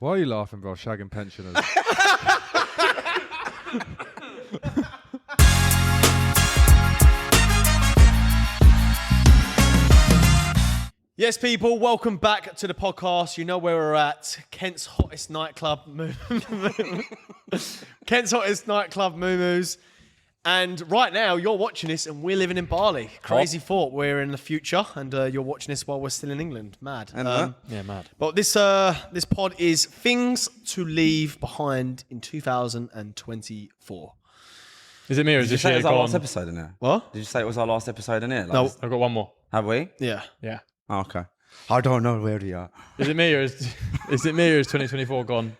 Why are you laughing, bro? Shagging pensioners. Yes, people, welcome back to the podcast. You know where we're at. Kent's hottest nightclub, Kent's hottest nightclub, Moo-Moo's. And right now, you're watching this and we're living in Bali. Crazy thought. We're in the future and you're watching this while we're still in England. Mad. Yeah, mad. But this pod is things to leave behind in 2024. Is it me or is Did you this say it year was our gone? last episode in there? What? Did you say it was our last episode in here? No. I've got one more. Have we? Yeah. Yeah. Oh, okay. I don't know where we are. Is it me or is 2024 gone?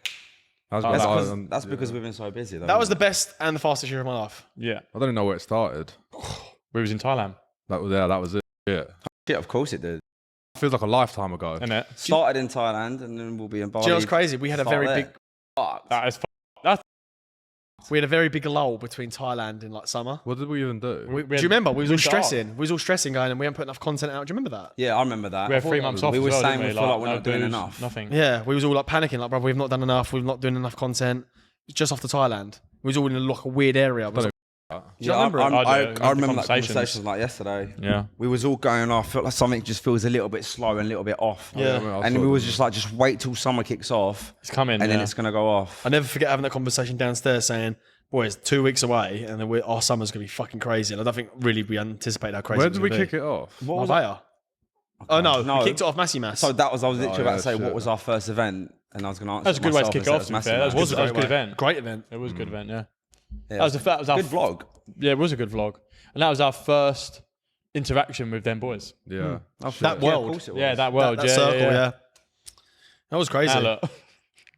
That's because we've been so busy, though. That was the best and the fastest year of my life. Yeah. I don't even know where it started. We was in Thailand. That was it. Yeah. Yeah, of course it did. Feels like a lifetime ago. Isn't it? Started in Thailand and then we'll be in Bali. Do you know what's crazy? We had a very big... That is We had a very big lull between Thailand and like summer. What did we even do? Do you remember? We was all stressing. We was all stressing going and we hadn't put enough content out. Do you remember that? Yeah, I remember that. We had 3 months off. We were as well, saying didn't we feel like we're no not doing booze, enough. Nothing. Yeah, we was all like panicking, like, bro, we've not done enough. We've not doing enough content. Just after Thailand. We was all in like a weird area. Do you remember it? I remember that conversation like yesterday. Yeah. We was all going off. Felt like something just feels a little bit slow and a little bit off. Yeah. And we was just like, just wait till summer kicks off. It's coming. And then it's going to go off. I never forget having that conversation downstairs saying, boys, 2 weeks away and then our summer's going to be fucking crazy. And I don't think really we anticipate how crazy Where it's did we gonna kick it off? be. Marbella. Oh, no. We kicked it off Massy Mass. So I was literally about to say, shit. what was our first event? And I was going to answer That's a good way to myself kick and off, say to be it fair. Massive That was a good way. event. Great event. It was a good event, yeah. Yeah. That was our good vlog. Yeah, it was a good vlog. And that was our first interaction with them boys. Yeah. That world. of course it was. Yeah, that world. That yeah, circle, yeah. yeah. That was crazy. Now look,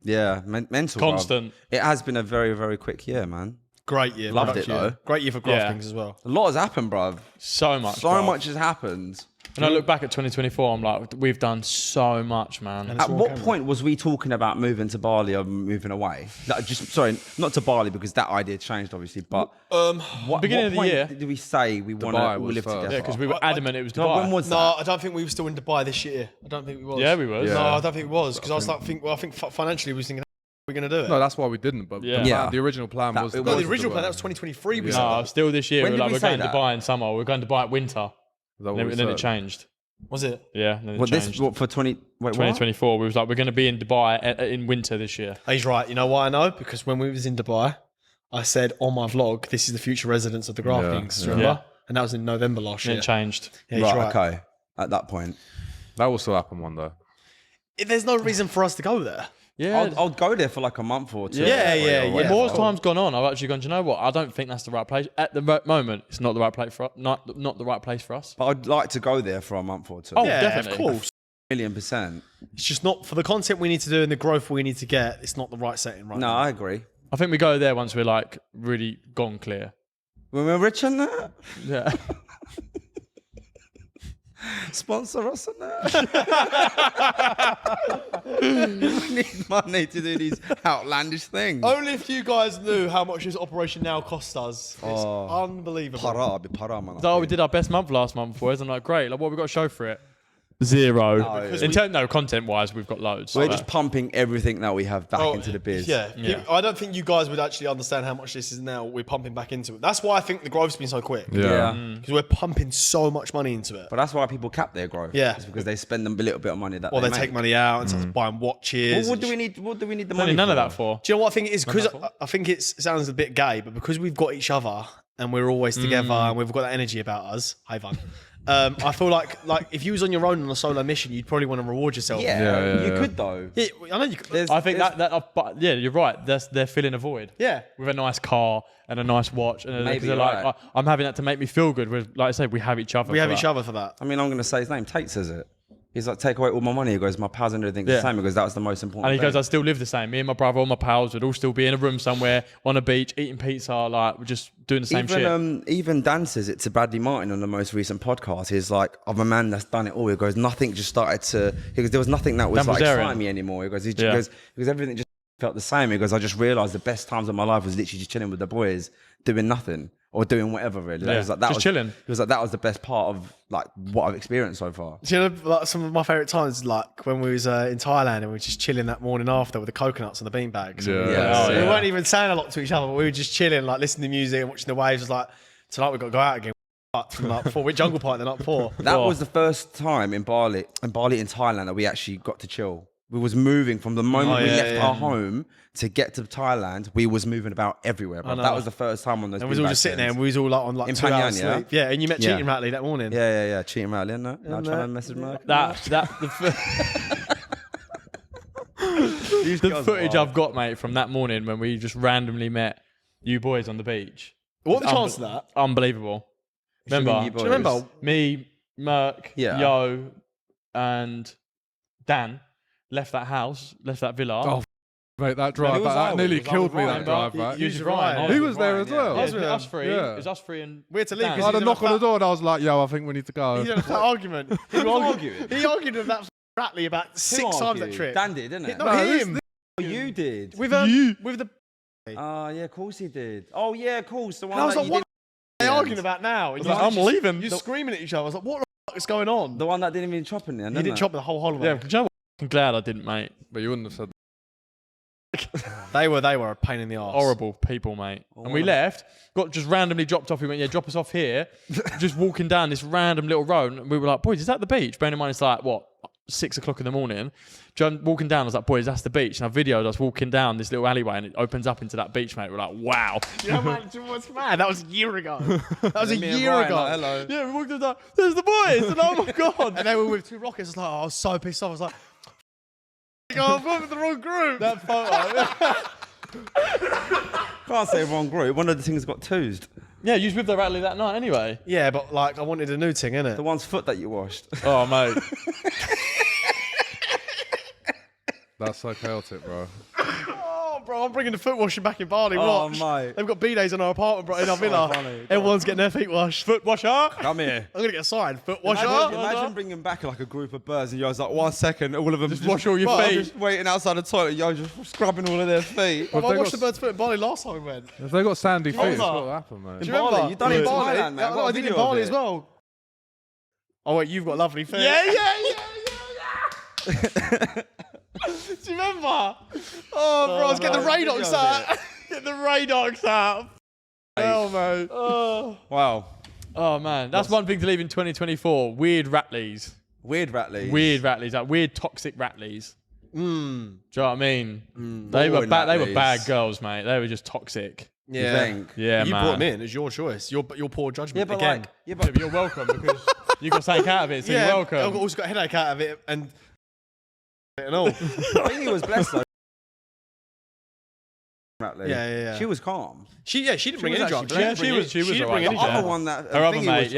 Yeah, mental. constant. Bruv. It has been a very, very quick year, man. Great year. Loved product it, year. though. Great year for Graft Yeah. Kings as well. A lot has happened, bruv. So much. So bro. much has happened. When I look back at 2024, I'm like, we've done so much, man. And it's At all what camera. point was we talking about moving to Bali or moving away? Sorry, not to Bali because that idea changed, obviously. But Beginning of the point year. did we say we want to Dubai was live first. together? Yeah, because we were adamant it was No, Dubai. when was No, that? I don't think we were still in Dubai this year. I don't think we was. Yeah, we was. Yeah. No, I don't think it was because I was like, I think financially we was thinking, how are we going to do it? No, that's why we didn't. But Yeah. Yeah. the original plan was. it No, was the original Dubai. plan, that was 2023. We said No, that. still this year, When we're did like, we we're say going to that? Dubai in summer, we're going to Dubai at winter. Is that what And we then it said? changed. Was it? Yeah, and then What it this changed. what, for 20? Wait, what? 2024, we was like, we're going to be in Dubai in winter this year. He's right. You know why I know? Because when we was in Dubai, I said on my vlog, this is the future residence of the Graft Yeah, Kings. yeah. Remember? Yeah. And that was in November last And year. it changed. Yeah, he's Right, right. okay. At that point, That will still happen one day. There's no reason for us to go there. Yeah. I'll go there for like a month or two. Yeah, or yeah. whatever. More as time's gone on, I've actually gone, do you know what? I don't think that's the right place. At the moment, it's not the right place for not the right place for us. But I'd like to go there for a month or two. Oh, Yeah, definitely. of course. 1,000,000%. It's just not for the content we need to do and the growth we need to get. It's not the right setting right No, now. I agree. I think we go there once we're like really gone clear. When we're rich on that, Yeah. sponsor us on that. We need money to do these outlandish things. Only if you guys knew how much this operation now costs us. It's unbelievable. Para, man. So we did our best month last month, boys. I'm like, great. Like, what have we got to show for it? Zero. No, content-wise, we've got loads. We're just pumping everything that we have back into the biz. Yeah. I don't think you guys would actually understand how much this is now. We're pumping back into it. That's why I think the growth's been so quick. Yeah. Because we're pumping so much money into it. But that's why people cap their growth. Yeah. It's because they spend a little bit of money that Or they make. take money out and start buying watches. Well, what and do we need? What do we need the Only money? none of for? that for. Do you know what I think it is? Because I think it sounds a bit gay, but because we've got each other and we're always together and we've got that energy about us. Hi, Van. I feel like if you was on your own on a solo mission, you'd probably want to reward yourself. Yeah, you could though. Yeah, I know you could. I think but yeah, you're right. They're filling a void. Yeah. With a nice car and a nice watch, and Maybe they're you're like, right. I'm having that to make me feel good. Like I said, we have each other. We have for each that. other for that. I mean, I'm going to say his name. Tate says it. He's like, take away all my money. He goes, my pals and everything's the Yeah. same. He goes, that was the most important And he thing. goes, I still live the same. Me and my brother, all my pals would all still be in a room somewhere on a beach eating pizza. Like we're just doing the same shit. Even Dan says it to Bradley Martin on the most recent podcast. He's like, I'm a man that's done it all. He goes, nothing just started to. He goes, there was nothing that was Dan like Bilzerian. slimy anymore. He goes, Yeah. because everything just felt the same because I just realised the best times of my life was literally just chilling with the boys, doing nothing or doing whatever really. Yeah, It was like, that just chilling. It was like that was the best part of like what I've experienced so far. Do you know, like some of my favourite times, like when we was in Thailand and we were just chilling that morning after with the coconuts and the beanbags. Yeah. We weren't even saying a lot to each other, but we were just chilling, like listening to music and watching the waves. It was like, tonight we've got to go out again. From like before, we're jungle party the night before. That was the first time in Bali in Thailand that we actually got to chill. We was moving from the moment we left our home to get to Thailand. We was moving about everywhere. But that was the first time on those. And we was all just sitting there and we was all like on like in 2 hours Panyan, sleep. Yeah, and you met Cheating Ratley that morning. Yeah. Cheating Ratley, isn't it? Now trying to message Mark. The footage I've got, mate, from that morning when we just randomly met you boys on the beach. What the chance of that? Unbelievable. Remember? Do you remember? Me, Merc, Yo, and Dan left that house, left that villa. Oh, mate, that drive back, that nearly killed me, that drive back. You was Ryan. He was there as well. It was us three. Yeah. It was us three and We had to leave Dan. I had a knock on the door and I was like, yo, I think we need to go. He had a fat argument. He argued with that Ratley about 6 times that trip. Dan did, didn't it? Not him. You did. With the Oh, yeah, of course he did. Oh, yeah, of course. The one I was that like, you what did. are they arguing about now? Like, I'm leaving. You're screaming at each other. I was like, what the fuck is going on? The one that didn't even chop in the end. He didn't chop the whole holiday. Yeah, do you know what? I'm glad I didn't, mate. But you wouldn't have said They were a pain in the arse. Horrible people, mate. And we left, got just randomly dropped off. We went, drop us off here. Just walking down this random little road. And we were like, boys, is that the beach? Bearing in mind, it's like, 6 o'clock in the morning. Walking down, I was like, boys, that's the beach. And I videoed us walking down this little alleyway and it opens up into that beach, mate. We're like, wow. Yeah, man, what's mad? That was a year ago. That was a year ago. Like, hello. Yeah, we walked up, like, there's the boys. And oh my God. And they were with 2 rockets. I was like, I was so pissed off. I was like, I'm with the wrong group. That photo. Can't say wrong group. One of the things got toozed. Yeah, you was with the Ratley that night anyway. Yeah, but like, I wanted a new thing, innit? The one's foot that you washed. Oh, mate. that's so chaotic, bro. Oh, bro, I'm bringing the foot washing back in Bali. Oh, Watch. mate. They've got B-days in our apartment, bro, in our villa. funny. Everyone's getting their feet washed. Foot washer. Come here. I'm going to get a sign. Foot washer. Imagine bringing back like a group of birds and you're like, 1 second, all of them Just wash all your feet. just waiting outside the toilet, you're just scrubbing all of their feet. Bro, I they washed got- the bird's foot in Bali last time we went. If they got sandy feet, Hold it's up. what will happen, mate. Do you Bali, remember? you've done it in Bali. Thailand, man. I've got a I did it in video of Bali it. as well. Oh, wait, you've got lovely feet. Yeah. Do you remember? Oh, bro, let's get the Radox out. Get the Radox out. Hell, mate. Wow. Oh, man. That's one thing to leave in 2024. Weird Ratleys. Weird Ratley. Weird Ratleys. Like weird toxic Ratleys. Do you know what I mean? They were Boring Ratleys. bad girls, mate. They were just toxic. You think? Yeah, You man. brought them in. It's your choice. Your poor judgment. Yeah, but again. like, yeah, Yeah, but you're welcome because you got something out of it, so you're welcome. I've also got a headache out of it and all. I think he was blessed though. Ratley. Yeah. She was calm. She didn't bring was any actually drugs. Yeah, she was didn't alright. bring any The other drugs. one that Her other mate,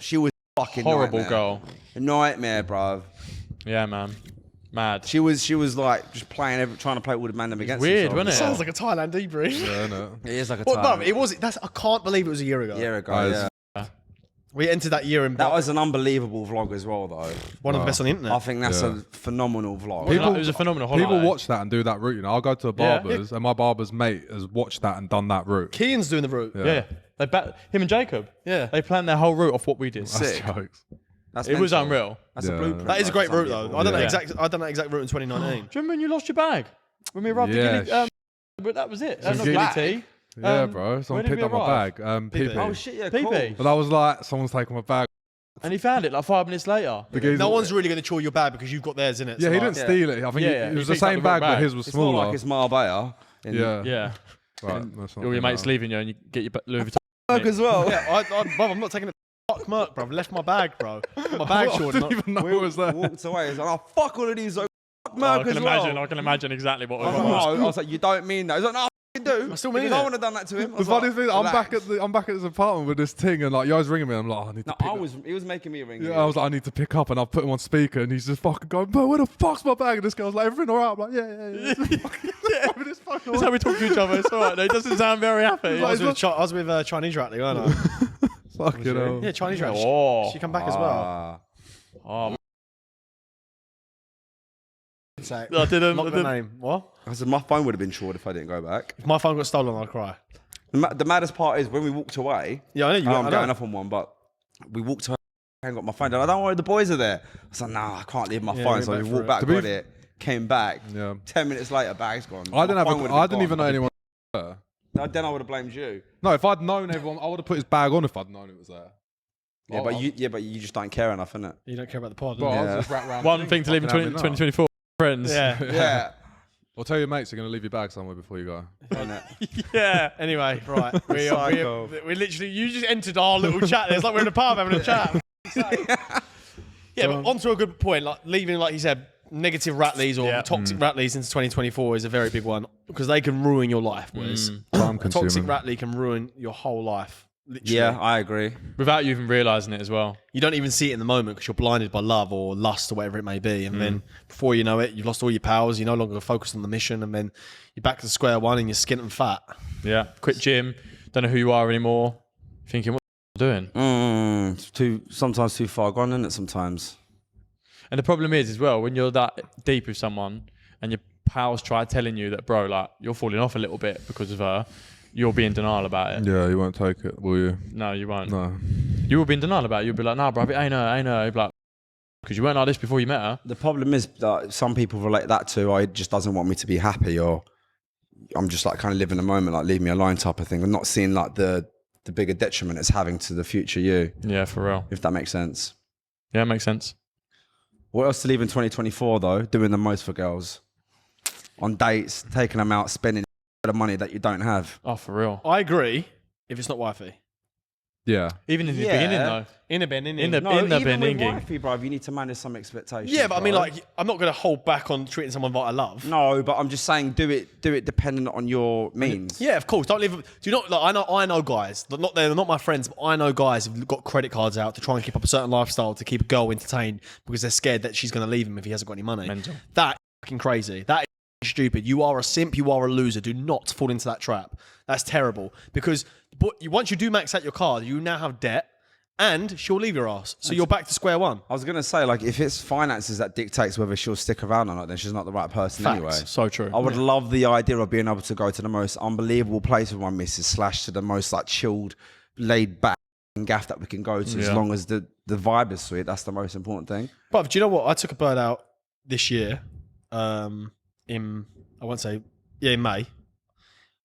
she was a fucking Horrible nightmare. girl. A nightmare, bruv. Yeah, man. Mad. She was like just trying to play all the man them against. weird, themselves. wasn't it? Sounds like a Thailand debrief. Yeah, innit? It is like a Well, time. no, it was. I can't believe it was a year ago. year ago. Guys, Yeah. We entered that year in That was an unbelievable vlog as well, though. one of the best on the internet. I think that's Yeah. a phenomenal vlog. People- it was a phenomenal holiday. People watch that and do that route. You know, I'll go to a Yeah. barber's and my barber's mate has watched that and done that route. Kean's doing the route. Yeah. Him and Jacob. Yeah. They planned their whole route off what we did. That's Sick. jokes. That's It was mental. unreal. That's Yeah. a blueprint. That is a like, great for some route though. people. I done that Yeah. exact route in 2019. Do you remember when you lost your bag? When we arrived Yeah. at Gilly, but that was it. That's not Gilly Gilly Tea. Yeah, bro. Someone where did picked we up my arrive? bag. PP. PP. Oh shit, yeah, PP. cool. But I was like, someone's taking my bag. And he found it like 5 minutes later. The geezer- No one's really going to chew your bag because you've got theirs in it. Yeah, so he like- didn't steal it. I think Yeah, it was he the picked up same the wrong bag, but bag. his was It's not smaller. like it's Marbella. Yeah. Yeah. Right. That's not All your good mates enough. leaving you and you get your Louis Vuitton. Merc as well. Yeah, bro, I'm not taking it. Fuck Merc, bro. I've left my bag, bro. My bag I short. didn't even know it was there. Walked away. He's like, oh fuck all of these. Fuck I Merc can as imagine. well. I can imagine exactly what I it was, was. like, no. I was like, you don't mean that. He's like, no, I do. I still mean because I it. wouldn't have done that to him. I The was funny like, thing, I'm back at his apartment with this thing, and like, you guys ringing me. I'm like, oh, I need to No, pick. he was making me ring. Yeah, I was like, I need to pick up, and I've put him on speaker, and he's just fucking going, bro, where the fuck's my bag? And this guy's like, everything all right? I'm like, yeah. It's fucking That's how we talk to each other. It's all right. Though. He doesn't sound very happy. I was with Chinese Ratley, weren't I? fucking hell. Yeah, Chinese Ratley. Oh. She come back as well. Oh, Say, I didn't. Not the name. What? I said my phone would have been short if I didn't go back. If my phone got stolen, I'd cry. The maddest part is when we walked away. Yeah, I know you. I'm going up on one, but we walked away. I ain't got my phone. I don't worry, the boys are there. I was like, nah, I can't leave my phone. So we walked back, got it, came back. Yeah. 10 minutes later, bag's gone. I didn't even know anyone was there. Then I would have blamed you. No, if I'd known everyone, I would have put his bag on if I'd known it was there. Yeah, but you just don't care enough, innit? You don't care about the pod. Well, do you? I was just wrapped around One thing to leave in 2024, friends. Yeah. Yeah. Well, tell your mates you're going to leave your bag somewhere before you go. Yeah. Anyway, right. We literally, you just entered our little chat. It's like we're in a pub having a chat. Yeah, but onto a good point. Like leaving, like you said, negative Ratleys or toxic Ratleys into 2024 is a very big one because they can ruin your life. Whereas Time a toxic consuming. Ratley can ruin your whole life. Literally. Yeah, I agree. Without you even realising it as well. You don't even see it in the moment because you're blinded by love or lust or whatever it may be. And then before you know it, you've lost all your powers. You're no longer focused on the mission. And then you're back to square one and you're skint and fat. Yeah. Quit gym. Don't know who you are anymore. Thinking, what am I doing? It's sometimes too far gone, isn't it? Sometimes. And the problem is as well, when you're that deep with someone and your pals try telling you that, bro, like, you're falling off a little bit because of her, you'll be in denial about it. Yeah, you won't take it, will you? No, you won't. No. You will be in denial about it. You'll be like, nah, bro, it ain't her. You'll be like, because you weren't like this before you met her. The problem is that some people relate that to, it just doesn't want me to be happy, or I'm just like kind of living the moment, like leave me alone type of thing. I'm not seeing like the bigger detriment it's having to the future you. Yeah, for real. If that makes sense. Yeah, it makes sense. What else to leave in 2024 though? Doing the most for girls. On dates, taking them out, spending the money that you don't have. Oh, for real. I agree if it's not wifey. Yeah. Even in the Yeah. beginning, though. In the In the even with beginning. wifey, bro, you need to manage some expectations. Yeah, but I mean, bro. like, I'm not going to hold back on treating someone that I love. No, but I'm just saying, do it dependent on your means. Yeah, of course. Don't live. Do you not? Like, I know guys. They're not my friends, but I know guys who've got credit cards out to try and keep up a certain lifestyle to keep a girl entertained because they're scared that she's going to leave him if he hasn't got any money. Mental. That fucking crazy. That is stupid. You are a simp. You are a loser. Do not fall into that trap. That's terrible because once you do max out your card, you now have debt. And she'll leave your ass. So you're back to square one. I was going to say, like, if it's finances that dictates whether she'll stick around or not, then she's not the right person Facts. anyway. So true. I would love the idea of being able to go to the most unbelievable place with my missus / to the most, like, chilled, laid back gaff that we can go to as long as the vibe is sweet. That's the most important thing. But do you know what? I took a bird out this year in May.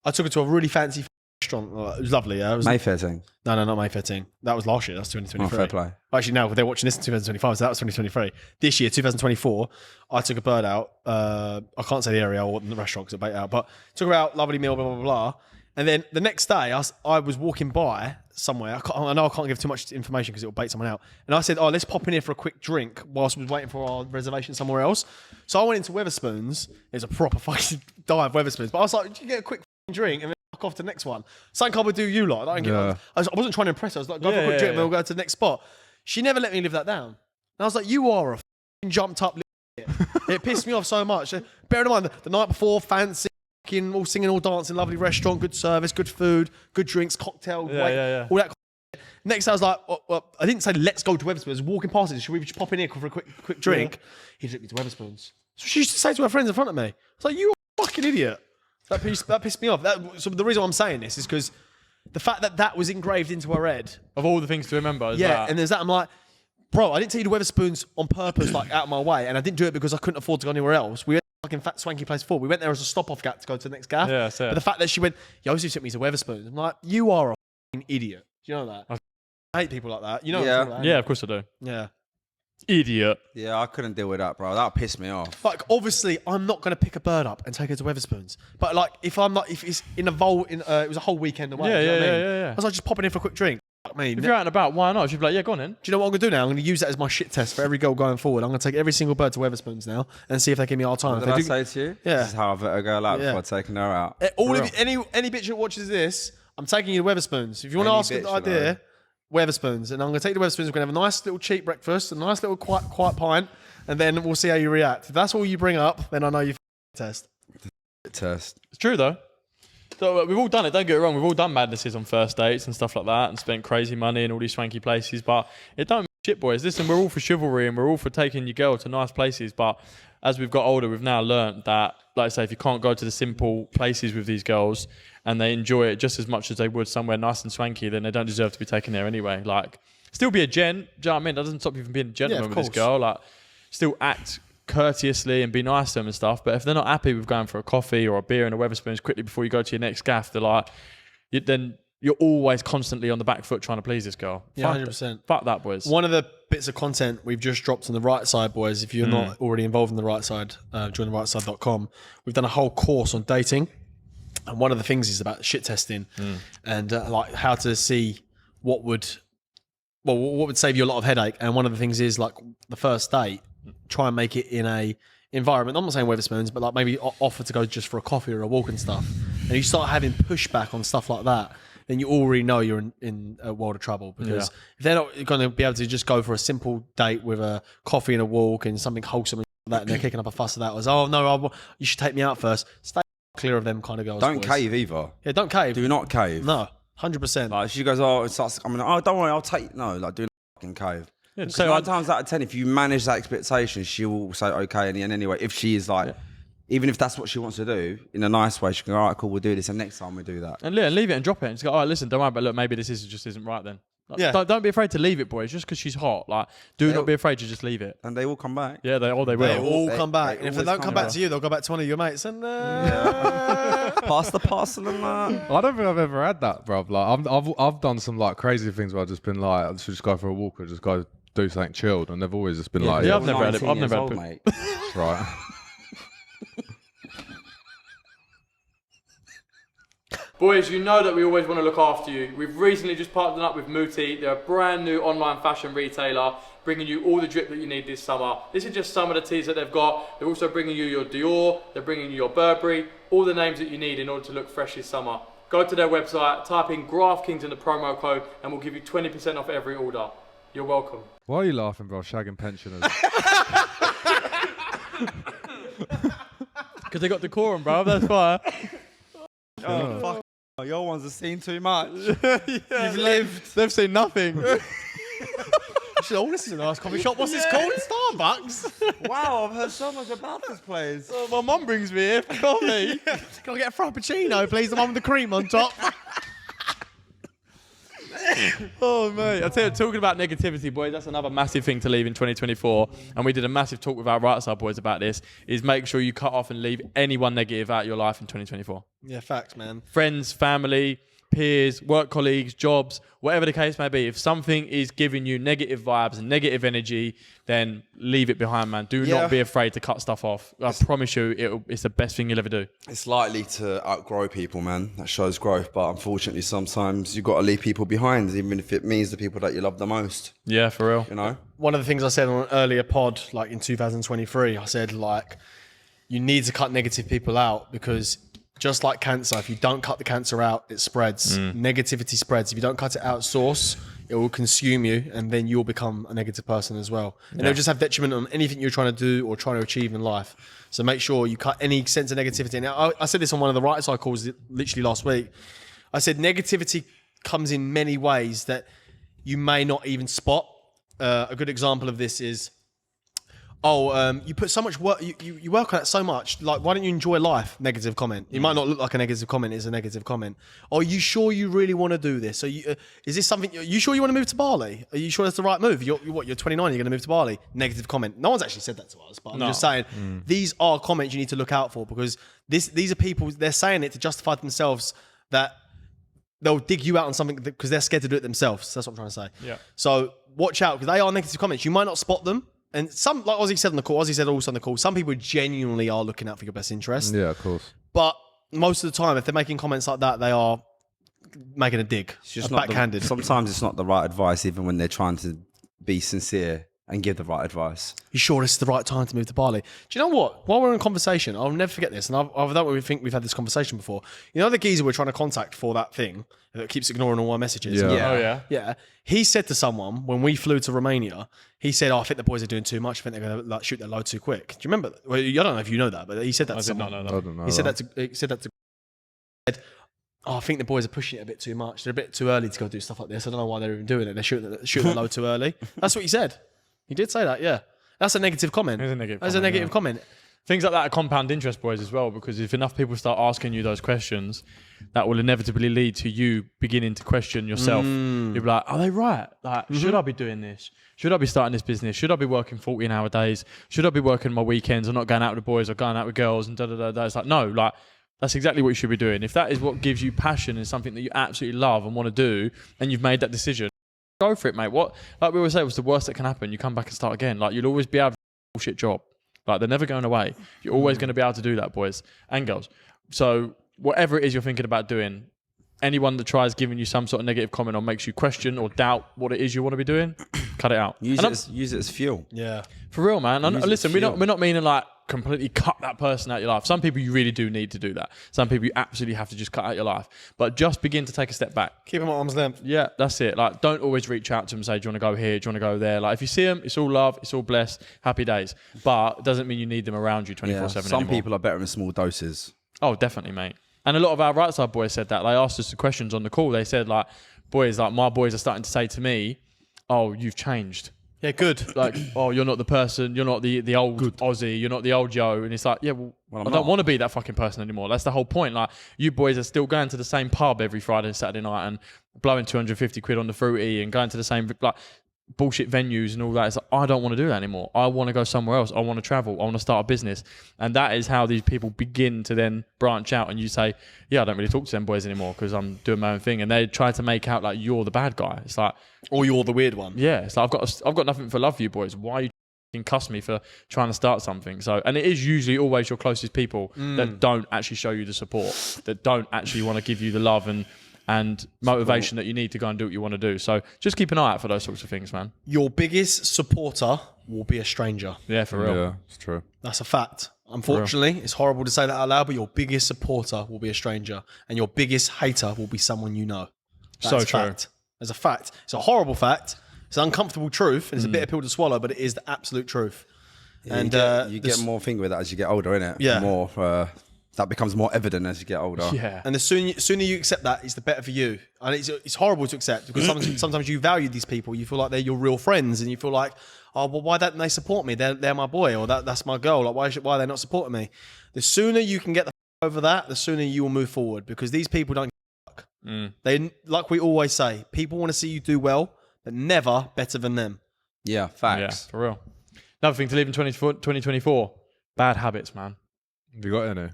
I took her to a really fancy restaurant. It was lovely. Yeah, it was Mayfair thing. No, not May 13. That was last year. That's 2023. Oh, fair play. Actually, no, they're watching this in 2025, so that was 2023. This year, 2024, I took a bird out. I can't say the area or the restaurant because I bait out, but took her out, lovely meal, blah, blah, blah, blah. And then the next day, I was walking by somewhere. I know I can't give too much information because it will bait someone out. And I said, let's pop in here for a quick drink whilst we was waiting for our reservation somewhere else. So I went into Weatherspoons. There's a proper fucking dive Weatherspoons. But I was like, did you get a quick drink and then fuck off to the next one? Something I would do you lot. I wasn't trying to impress her. I was like, go for a quick drink and we'll go to the next spot. She never let me live that down. And I was like, you are a fucking jumped up little shit. It pissed me off so much. Bear in mind, the night before, fancy, all singing, all dancing, lovely restaurant, good service, good food, good drinks, cocktail, all that. Next day I was like, I didn't say let's go to Weatherspoons. I was walking past it. Should we just pop in here for a quick drink? He took me to Weatherspoons. So she used to say to her friends in front of me, I was like, you a fucking idiot. That pissed me off. So the reason I'm saying this is because the fact that was engraved into her head. Of all the things to remember. And there's that. I'm like, bro, I didn't take you to Weatherspoons on purpose, like out of my way, and I didn't do it because I couldn't afford to go anywhere else. We went to fucking fat swanky place before. We went there as a stop-off gap to go to the next gaff. Yeah, so but the fact that she went, Yosef took me to Weatherspoons. I'm like, you are a fucking idiot. Do you know that? I hate people like that. You know what I'm talking about, yeah, of course I do. Yeah. Idiot. Yeah, I couldn't deal with that, bro. That pissed me off. Like, obviously, I'm not going to pick a bird up and take her to Weatherspoons. But like, if it's in a it was a whole weekend away. Yeah, do you know what I mean? yeah. I was like, just popping in for a quick drink. Fuck me. If you're out and about, why not? She'd be like, yeah, go on then. Do you know what I'm going to do now? I'm going to use that as my shit test for every girl going forward. I'm going to take every single bird to Weatherspoons now and see if they give me our time. What did I say to you? Yeah. This is how I vet a girl out before taking her out. All of you, any bitch that watches this, I'm taking you to Weatherspoons. If you want to ask an idea, Weatherspoons. And I'm going to take you to Weatherspoons. We're going to have a nice little cheap breakfast, a nice little quiet pint, and then we'll see how you react. If that's all you bring up, then I know you've test. Test. It's true though. So we've all done it, don't get it wrong, we've all done madnesses on first dates and stuff like that and spent crazy money in all these swanky places, but it don't mean shit, boys. Listen, we're all for chivalry and we're all for taking your girl to nice places, but as we've got older, we've now learned that, like I say, if you can't go to the simple places with these girls and they enjoy it just as much as they would somewhere nice and swanky, then they don't deserve to be taken there anyway. Like, still be a gent. Do you know what I mean? That doesn't stop you from being a gentleman with this girl. Like, still act courteously and be nice to them and stuff. But if they're not happy with going for a coffee or a beer and a Wetherspoons quickly before you go to your next gaff, they're like, then you're always constantly on the back foot trying to please this girl. Yeah, 100%. Fuck that, boys. One of the bits of content we've just dropped on the right side, boys, if you're not already involved in the right side, join therightside.com. We've done a whole course on dating. And one of the things is about shit testing and like how to see what would save you a lot of headache. And one of the things is like the first date, try and make it in a environment. I'm not saying Wetherspoons, but like maybe offer to go just for a coffee or a walk and stuff. And you start having pushback on stuff like that, then you already know you're in a world of trouble, because if they're not going to be able to just go for a simple date with a coffee and a walk and something wholesome and like that, and they're kicking up a fuss of that, was, oh no, you should take me out first. Stay clear of them kind of girls. Don't boys. cave either. Yeah, don't cave. Do not cave. No, 100%. Like, if she goes, oh, it starts coming. Oh, don't worry, I'll take. No, like, do not fucking cave. Yeah, So 9 times out of 10, if you manage that expectation, she will say okay in the end anyway. If she is like, even if that's what she wants to do, in a nice way, she can go, all right, cool, we'll do this, and next time we do that. And leave it and drop it. And just go, all right, listen, don't worry, but look, maybe this just isn't right then. Like, Yeah. Don't be afraid to leave it, boys, just because she's hot. Like, do not be afraid to just leave it. And they will come back. Yeah, they will. They all come back. they And if they always don't come come back back. to you, they'll go back to one of your mates. And Pass the parcel and that. I don't think I've ever had that, bruv. Like, I've done some like crazy things where I've just been like, I should just go for a walk or just go do something chilled, and they've always just been like, yeah, yeah, I've never had it. 19 I've never years had old, it. mate. right. Boys, you know that we always want to look after you. We've recently just partnered up with Muoti. They're a brand new online fashion retailer, bringing you all the drip that you need this summer. This is just some of the teas that they've got. They're also bringing you your Dior, they're bringing you your Burberry, all the names that you need in order to look fresh this summer. Go to their website, type in Graft Kings in the promo code, and we'll give you 20% off every order. You're welcome. Why are you laughing, bro? Shagging pensioners. Because they got decorum, bro. That's why. Oh, fuck. Your ones have seen too much. You've lived. They've seen nothing. oh, this is a nice coffee shop. What's this called? Starbucks. Wow, I've heard so much about this place. My mum brings me here for coffee. Can I get a frappuccino, please? The one with the cream on top. Oh, mate. I tell you, talking about negativity, boys, that's another massive thing to leave in 2024. And we did a massive talk with our right side boys about this, is make sure you cut off and leave anyone negative out of your life in 2024. Yeah, facts, man. Friends, family, peers, work colleagues, jobs, whatever the case may be. If something is giving you negative vibes and negative energy, then leave it behind, man. Do not be afraid to cut stuff off. I promise you, it's the best thing you'll ever do. It's likely to outgrow people, man. That shows growth, but unfortunately, sometimes you've got to leave people behind, even if it means the people that you love the most. Yeah, for real. You know? One of the things I said on an earlier pod, like in 2023, I said, like, you need to cut negative people out, because just like cancer, if you don't cut the cancer out, it spreads. Negativity spreads. If you don't cut it out at source, it will consume you, and then you'll become a negative person as well. And it'll just have detriment on anything you're trying to do or trying to achieve in life. So make sure you cut any sense of negativity. And I said this on one of the right side calls literally last week. I said negativity comes in many ways that you may not even spot. A good example of this is, you put so much work, you work on it so much, like, why don't you enjoy life? Negative comment. It might not look like a negative comment, it's a negative comment. Are you sure you really want to do this? Is this something, are you sure you want to move to Bali? Are you sure that's the right move? You're 29, you're going to move to Bali? Negative comment. No one's actually said that to us, but I'm just saying, these are comments you need to look out for, because these are people, they're saying it to justify themselves, that they'll dig you out on something because they're scared to do it themselves. That's what I'm trying to say. Yeah. So watch out, because they are negative comments. You might not spot them. And some, like Ozzy said on the call, Ozzy said also on the call, some people genuinely are looking out for your best interest. Yeah, of course. But most of the time, if they're making comments like that, they are making a dig. It's just backhanded. Sometimes it's not the right advice, even when they're trying to be sincere and give the right advice. You sure this is the right time to move to Bali? Do you know what? While we're in conversation, I'll never forget this, and I don't really think we've had this conversation before. You know the geezer we're trying to contact for that thing that keeps ignoring all our messages? Yeah. Oh, yeah. Yeah. He said to someone when we flew to Romania, he said, I think the boys are doing too much. I think they're going to like shoot their load too quick. Do you remember that? Well, I don't know if you know that, but he said that to someone. I I don't know. He said that to I think the boys are pushing it a bit too much. They're a bit too early to go do stuff like this. I don't know why they're even doing it. They're shooting their load too early. That's what he said. He did say that, yeah. That's a negative comment. It's a negative That's a comment, negative yeah. comment. Things like that are compound interest, boys, as well, because if enough people start asking you those questions, that will inevitably lead to you beginning to question yourself. You'll be like, are they right? Like, should I be doing this? Should I be starting this business? Should I be working 14-hour days? Should I be working my weekends or not going out with the boys or going out with girls and da-da-da-da? It's like, no, like, that's exactly what you should be doing. If that is what gives you passion and something that you absolutely love and want to do, and you've made that decision, go for it, mate. What, like we always say, what's the worst that can happen? You come back and start again. Like, you'll always be able to do a bullshit job. Like, they're never going away. You're always going to be able to do that, boys and girls. So whatever it is you're thinking about doing, anyone that tries giving you some sort of negative comment or makes you question or doubt what it is you want to be doing, cut it out. Use it as fuel. Yeah. For real, man. And listen, we're fuel. not meaning like completely cut that person out of your life. Some people you really do need to do that. Some people you absolutely have to just cut out your life. But just begin to take a step back. Keep them at arm's length. Yeah, that's it. Like, don't always reach out to them and say, do you want to go here? Do you want to go there? Like, if you see them, it's all love, it's all blessed, happy days. But it doesn't mean you need them around you 24/7 anymore. Some people are better in small doses. Oh, definitely, mate. And a lot of our right side boys said that. They asked us the questions on the call. They said, like, boys, like, my boys are starting to say to me, oh, you've changed. Yeah, good. Like, oh, you're not the person, you're not the old Aussie, you're not the old Joe. And it's like, yeah, well I don't want to be that fucking person anymore. That's the whole point. Like, you boys are still going to the same pub every Friday and Saturday night and blowing 250 quid on the fruity and going to the same, like, bullshit venues and all that. It's like, I don't want to do that anymore. I want to go somewhere else. I want to travel. I want to start a business. And that is how these people begin to then branch out. And you say, yeah, I don't really talk to them boys anymore because I'm doing my own thing. And they try to make out like you're the bad guy. It's like, Or you're the weird one. yeah, it's like, I've got nothing for love for you boys. Why are you fucking cuss me for trying to start something? So, and it is usually always your closest people that don't actually show you the support, that don't actually want to give you the love and motivation that you need to go and do what you want to do. So just keep an eye out for those sorts of things, man. Your biggest supporter will be a stranger. Yeah, for real. Yeah, it's true. That's a fact. Unfortunately, it's horrible to say that out loud, but your biggest supporter will be a stranger, and your biggest hater will be someone you know. That's So a true. fact. There's a fact. It's a horrible fact. It's an uncomfortable truth, and it's a bitter pill to swallow, but it is the absolute truth. Yeah, And you get more thing with that as you get older, innit? Yeah. More that becomes more evident as you get older. Yeah. And the sooner you accept that, it's the better for you. And it's horrible to accept because sometimes you value these people. You feel like they're your real friends, and you feel like, oh, well, why don't they support me? They're my boy, or that's my girl. Like, why are they not supporting me? The sooner you can get the over that, the sooner you will move forward, because these people don't give a fuck. They, like we always say, people want to see you do well, but never better than them. Yeah, Yeah, facts. for real. Another thing to leave in 2024, bad habits, man. Have you got any?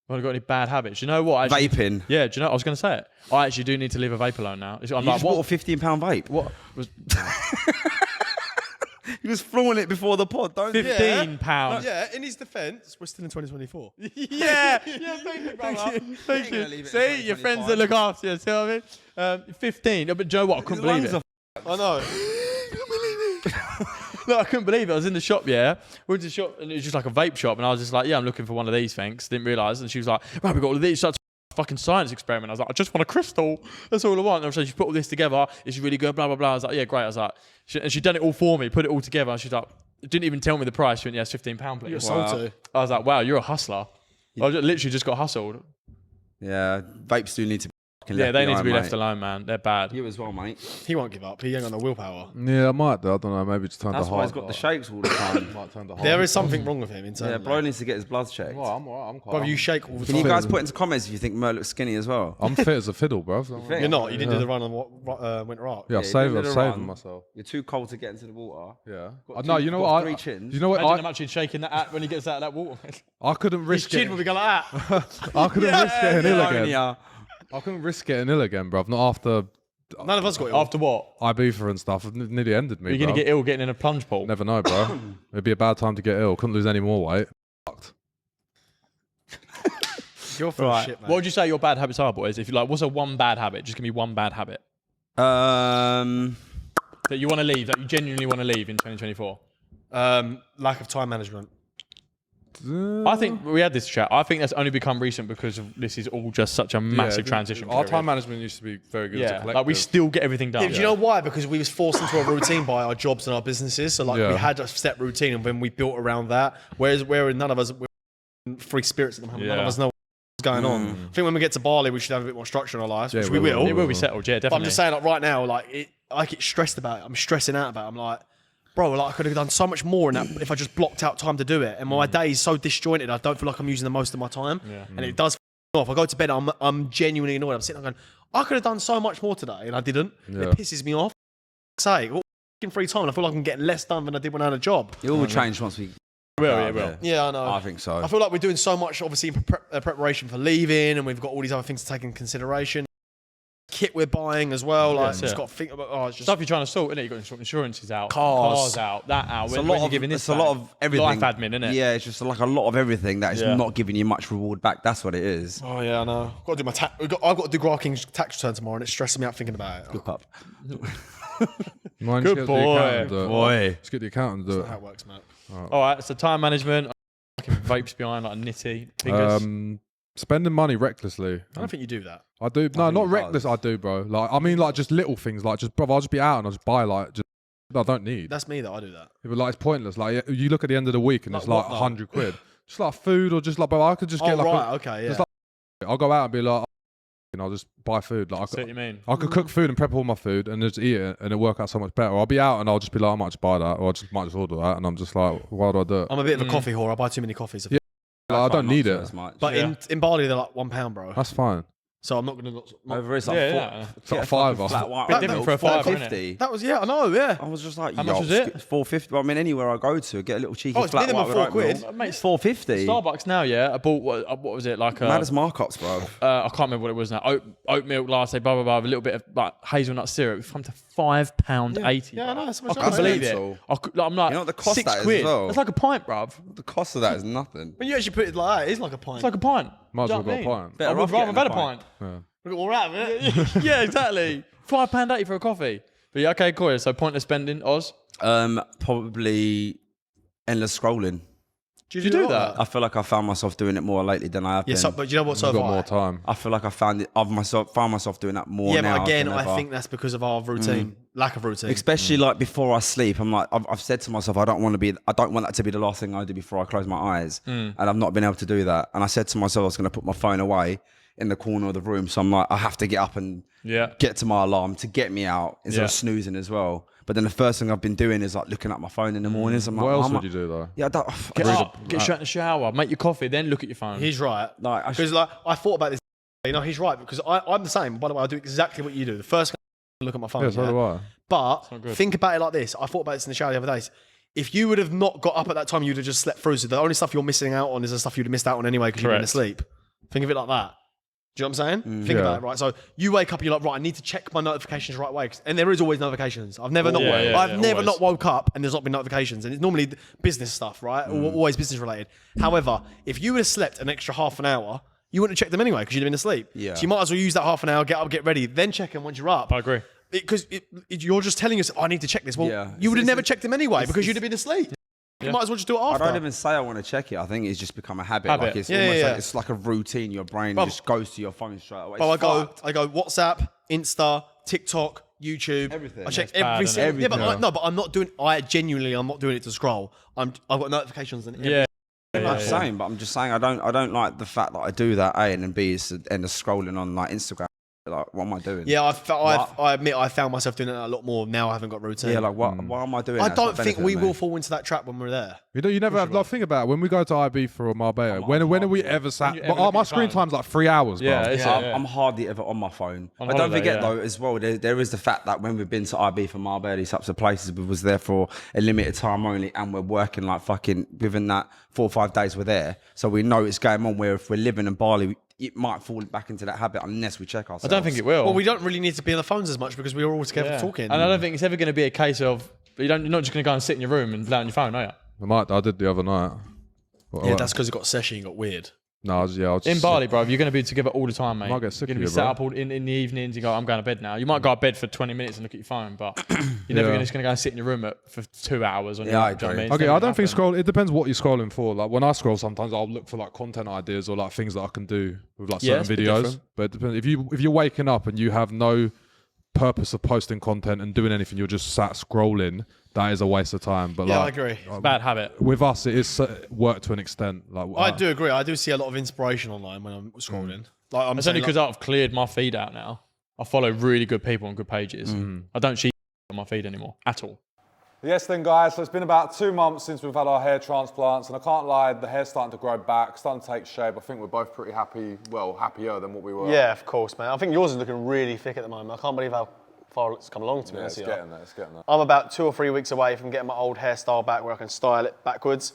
Have I got any bad habits? You know what? Actually, Vaping. yeah, do you know? I was going to say it. I actually do need to leave a vape alone now. I'm You like, just bought what? a £15 vape. What was You was flaunting it before the pod, don't you? £15? Yeah, in his defense, we're still in 2024. Yeah, thank you, brother. Thank gonna leave you. it See, in your friends 2025. that look after you. See what I mean? 15. But Joe, what? I couldn't believe it. I know. No, I couldn't believe it. I was in the shop, yeah. We went to the shop and it was just like a vape shop. And I was just like, yeah, I'm looking for one of these, thanks. Didn't realise. And she was like, right, we've got all of these. So it's a fucking science experiment. I was like, I just want a crystal. That's all I want. And so she put all this together. It's really good, blah, blah, blah. I was like, yeah, great. I was like, and she'd done it all for me, put it all together. And she's like, didn't even tell me the price. She went, yeah, it's £15, please. You're sold to. I was like, wow, you're a hustler. I literally just got hustled. Yeah, vapes do need to be fucking Yeah, left they need to behind, be mate. left alone, man. They're bad. You as well, mate. He won't give up. He ain't got no willpower. Yeah, I might do. I don't know. Maybe just turn That's the why heart. he's got the shakes all the time. Might turn the heart. There is something wrong with him Yeah, internally. Bro needs to get his blood checked. Well, I'm alright. I'm quite. Brother, you shake all the Can time. you guys put into comments if you think Mer looks skinny as well? I'm fit as a fiddle, bro. You're not. You didn't do the run on Winter Arc. Yeah, Yeah, I've saved you did a saving run. myself. You're too cold to get into the water. Yeah. Got No, two- you know got what? three chins. You know what? Imagine him actually shaking that out when he gets out of that water. I couldn't His risk chin getting. will be going like that. I couldn't risk getting ill again. Yeah. I couldn't risk getting ill again, bruv. Not after None of us got it. After what? Ibiza and stuff. It nearly ended me. You're going to bruv. get ill getting in a plunge pool. Never know, bro. It'd be a bad time to get ill. Couldn't lose any more weight. Fucked. You're full of shit, man. What would you say your bad habits are, boys? If you like, what's a one bad habit? Just give me one bad habit that you want to leave, that you genuinely want to leave in 2024. Lack of time management. I think we had this chat. I think that's only become recent because of this is all just such a massive transition. Our period. time management used to be very good. As a yeah, collective. like we still get everything done. Yeah, do you know why? Because we was forced into a routine by our jobs and our businesses. So like Yeah. we had a set routine, and then we built around that. Whereas none of us we're free spirits at the moment. None of Yeah. us know what's going on. I think when we get to Bali, we should have a bit more structure in our lives, Yeah, which we we will. It will be settled, yeah, But definitely. I'm just saying, like right now, like I get stressed about it. I'm stressing out about it. I'm like, bro, like I could have done so much more in that if I just blocked out time to do it. And my day is so disjointed, I don't feel like I'm using the most of my time. And it does off. I go to bed, I'm genuinely annoyed. I'm sitting there going, I could have done so much more today, and I didn't. It pisses me off. Say, what free time? And I feel like I'm getting less done than I did when I had a job. It will change once we. Yeah, I know. I think so. I feel like we're doing so much, obviously, in preparation for leaving, and we've got all these other things to take in consideration. Kit we're buying as well. Like, just got to think about. It's just stuff you're trying to sort, innit? You've got to sort insurances out, cars out, that out. It's a lot of everything. Life admin, innit? Yeah, it's just like a lot of everything that is not giving you much reward back. That's what it is. Oh yeah, I know. I've got to do my tax. I've got to do Graft Kings tax return tomorrow, and it's stressing me out thinking about it. Look up. Good boy. Let's get the accountant to do That's it. how it works, mate. All right, so time management. Fucking vapes behind like a nitty. Fingers. Spending money recklessly. I don't think you do that. I do. No, not reckless. I do, bro. Like, I mean, like just little things. Like, just, bro, I'll just be out and I'll just buy like just. I don't need. That's me, though. I do that. Yeah, but like, it's pointless. Like, you look at the end of the week and Like it's like what, though? 100 quid. Just like food or just like, bro, I could just get like. Okay, yeah. just like, I'll go out and be like, and I'll just buy food. Like, See what you mean? I could cook food and prep all my food and just eat it and it'll work out so much better. Or I'll be out and I'll just be like, I might just buy that, or I might just order that, and I'm just like, why do I do it? I'm a bit of a coffee whore. I buy too many coffees. Yeah. Like, I don't need it. As much. But in Bali, they're like £1, bro. That's fine. So I'm not going to. Over it's like It's like $5. flat white. Bit different for a fiver, innit? $4.50. That was, yeah, I know, yeah. I was just like, How much was it? $4.50. I mean, anywhere I go to, get a little cheeky it's flat minimum white with £4. oatmeal. Mate, It's $4.50. Starbucks now, yeah. I bought what was it like? Mad as markups, bro. I can't remember what it was now. Oat milk latte, blah blah blah, with a little bit of like hazelnut syrup. We've come to £5.80. Yeah, I know. That's I much couldn't believe it. mental. I'm like, You know what the cost £6 that is as well? That's like a pint, bruv. The cost of that is nothing. When you actually put it like that, it is like a pint. It's like a pint. Might as Do you well know go what I a mean? pint. Better I would off rather have had getting a a pint. Yeah. Look all right, isn't it? Yeah, exactly. £5.80 for a coffee. But yeah, okay, cool. So pointless spending, Oz. Probably endless scrolling. Do you do that? I feel like I found myself doing it more lately than I have Yeah, been. but you know what? So I've have got I. more time. I feel like I found myself doing that more Yeah, now. but again, than I ever. think that's because of our routine, lack of routine. Especially like before I sleep, I'm like, I've said to myself, I don't want that to be the last thing I do before I close my eyes, and I've not been able to do that. And I said to myself, I was going to put my phone away in the corner of the room, so I'm like, I have to get up and get to my alarm to get me out instead of snoozing as well. But then the first thing I've been doing is like looking at my phone in the mornings. I'm like, What else how would mu- you do though? Yeah, I don't. Get up, get straight in the shower, make your coffee, then look at your phone. He's right. Like, Because like I thought about this. You know, he's right because I'm the same. By the way, I do exactly what you do. The first thing I look at my phone. Yeah, so do I. But good. think about it like this. I thought about this in the shower the other day. If you would have not got up at that time, you'd have just slept through. So the only stuff you're missing out on is the stuff you'd have missed out on anyway because you've been Correct. asleep. Think of it like that. Do you know what I'm saying? Think Yeah. about it, right? So you wake up, you're like, right, I need to check my notifications right away. And there is always notifications. I've never always. not woke up and there's not been notifications. And it's normally business stuff, right? Always business related. However, if you would have slept an extra half an hour, you wouldn't have checked them anyway because you'd have been asleep. Yeah. So you might as well use that half an hour, get up, get ready, then check them once you're up. I agree. Because you're just telling us, I need to check this. Well, Yeah. you would have never checked them anyway because you'd have been asleep. You might as well just do it I after. don't even say I want to check it. I think it's just become a habit. Habit. Like it's Yeah, almost yeah, like yeah. it's like a routine. Your brain Bro. just goes to your phone straight away. Oh, It's fucked. I go WhatsApp, Insta, TikTok, YouTube, Everything. I check That's bad, every isn't it? single. Yeah, but Everything. but I'm not doing. I'm not doing it to scroll. I've got notifications and Yeah. I'm not saying, but I'm just saying I don't like the fact that I do that. A and then B is and the scrolling on like Instagram. Like, what am I doing? Yeah, I admit I found myself doing it a lot more now. I haven't got routine. Yeah, like what? Why am I doing? I that? It's don't not think we benefiting will me. fall into that trap when we're there. You never have. Like, think about it. When we go to Ibiza or Marbella. When are we ever sat? you ever look My at your screen phone? time's like 3 hours. Bro. Yeah, it's I'm hardly ever on my phone. On But don't holiday, forget yeah. though, as well, there is the fact that when we've been to Ibiza, Marbella, these types of places, we was there for a limited time only, and we're working like fucking within that 4 or 5 days we're there. So we know it's going on. Where if we're living in Bali, it might fall back into that habit unless we check ourselves. I don't think it will. Well, we don't really need to be on the phones as much because we were all together talking. And I don't think it's ever going to be a case of you're not just going to go and sit in your room and play on your phone, are you? I did the other night. Yeah, that's because it got session, got weird. No, I'll just In Bali, bro, you're going to be together all the time, mate. Might get sick You're going of to be you, sat bro. up all in the evenings. You go, I'm going to bed now. You might go to bed for 20 minutes and look at your phone, but you're never Yeah. just going to go and sit in your room for 2 hours. On Yeah, your I own, do you know what agree. mean? It's Okay, never I don't gonna think happen. scroll. It depends what you're scrolling for. Like when I scroll, sometimes I'll look for like content ideas or like things that I can do with like Yeah, it's certain a bit videos. different. But it depends. If you're waking up and you have no purpose of posting content and doing anything, you're just sat scrolling. That is a waste of time. But Yeah, I like, agree. Bad habit. with us, it is work to an extent. Like I do agree. I do see a lot of inspiration online when I'm scrolling. Like I'm It's only saying, because I've cleared my feed out now. I follow really good people on good pages. I don't cheat on my feed anymore at all. Yes then guys, so it's been about 2 months since we've had our hair transplants and I can't lie, the hair's starting to grow back, starting to take shape. I think we're both pretty happy, well, happier than what we were. Yeah, of course, man. I think yours is looking really thick at the moment. I can't believe how far it's come along, to be honest with you. It's getting there. I'm about 2 or 3 weeks away from getting my old hairstyle back where I can style it backwards.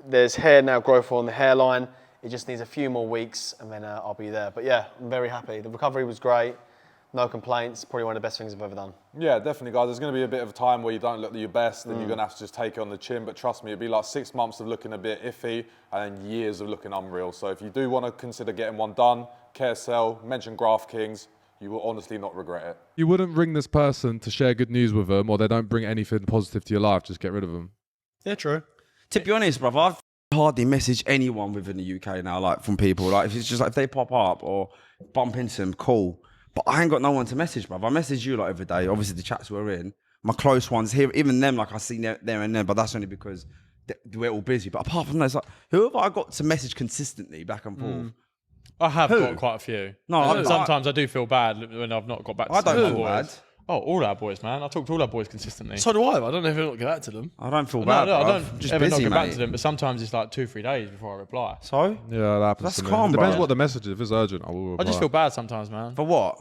There's hair now growth on the hairline. It just needs a few more weeks and then I'll be there. But yeah, I'm very happy. The recovery was great. No complaints. Probably one of the best things I've ever done. Yeah, definitely, guys. There's going to be a bit of a time where you don't look your best and you're going to have to just take it on the chin. But trust me, it'll be like 6 months of looking a bit iffy and then years of looking unreal. So if you do want to consider getting one done, carousel, mention Graft Kings. You will honestly not regret it. You wouldn't ring this person to share good news with them, or they don't bring anything positive to your life. Just get rid of them. Yeah, true. To be honest, brother, I've hardly messaged anyone within the UK now, like from people. Like if it's just like if they pop up or bump into them, cool. But I ain't got no one to message, bruv. I message you like every day. Obviously, the chats we're in, my close ones here, even them, like I see there and then, but that's only because we're all busy. But apart from that, it's like, who have I got to message consistently back and forth? I have got quite a few. No, sometimes I do feel bad when I've not got back to I don't some of feel my boys. bad. Oh, all our boys, man. I talk to all our boys consistently. So do I. I don't know if I'll get back to them. I don't feel No, bad, I bruv. don't Just ever busy, not get mate. back to them, but sometimes it's like 2-3 days before I reply. So? Yeah, that happens That's to me. calm, Depends bro. what the message is. If it's urgent, I will reply. I just feel bad sometimes, man. For what?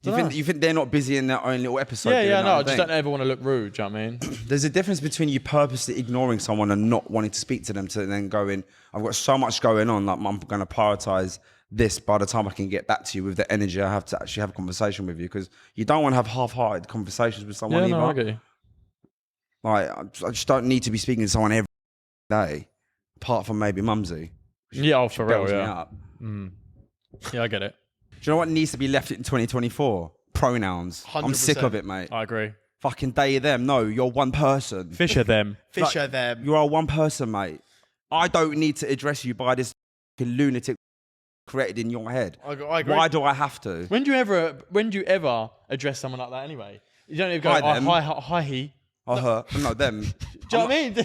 You think they're not busy in their own little episode? doing their No, own I just thing? don't ever want to look rude, do you know what I mean? There's a difference between you purposely ignoring someone and not wanting to speak to them to then going, I've got so much going on, like I'm going to prioritize this by the time I can get back to you with the energy I have to actually have a conversation with you, because you don't want to have half-hearted conversations with someone either. I get you. Like, I just don't need to be speaking to someone every day, apart from maybe Mumsy. Yeah, for real, Bells me yeah. up. Yeah, I get it. Do you know what needs to be left in 2024? Pronouns. i am 100%. sick of it, mate. I agree. Fucking they, them. No, you're one person. Fisher them. Fisher them. You are one person, mate. I don't need to address you by this fucking lunatic created in your head. I agree. Why do I have to? When do you ever address someone like that anyway? You don't even go, Hi, them. hi, he. No, them. Do you know what I mean?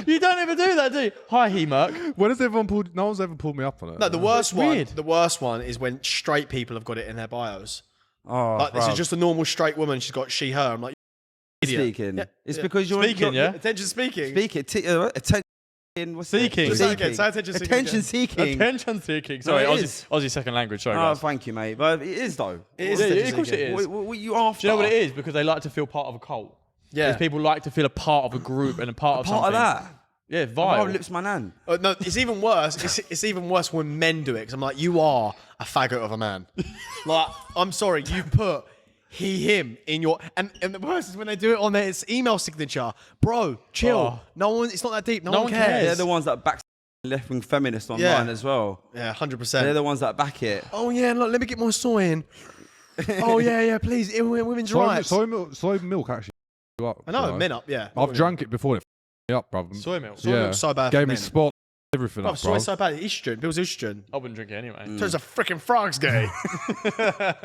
You don't ever do that, do you? Hi, he, Merc. When has everyone pulled? No one's ever pulled me up on it. No, the worst one. weird. The worst one is when straight people have got it in their bios. Oh, Like this bruv. is just a normal straight woman. She's got she, her. I'm like, idiot. Speaking. Yeah, It's yeah. because you're Speaking, yeah? Attention speaking. Speaking. Attention. What's Seeking. it? Say again, say attention seeking Attention again. seeking. Attention seeking. Sorry, it Aussie, is. Aussie second language. Sorry, Oh, guys. thank you, mate. But it is though. It is Yeah, attention of course it seeking. is. What you after? Do you know what it is? Because they like to feel part of a cult. Yeah. Because people like to feel a part of a group and a part of Part something. of that. Yeah, Oh, vile. lips my nan. No, it's even worse. It's even worse when men do it. Because I'm like, you are a faggot of a man. Like, I'm sorry, you put he, him in your... And the worst is when they do it on their email signature. Bro, chill. Oh. No one... It's not that deep. No, No one one cares. cares. They're the ones that back left-wing feminists online as well. Yeah, 100%. They're the ones that back it. Oh, yeah, look, let me get more soy in. Oh, yeah, please. Women's rights. Soy milk actually you up. I know, bro. men up, yeah. I've drank it before. And it me up, bro. Soy milk. Soy milk's so bad for Gave me men. spot everything Bro, up, soy bro. so bad. Estrogen. People's estrogen. I wouldn't drink it anyway. Turns a freaking frog's gay.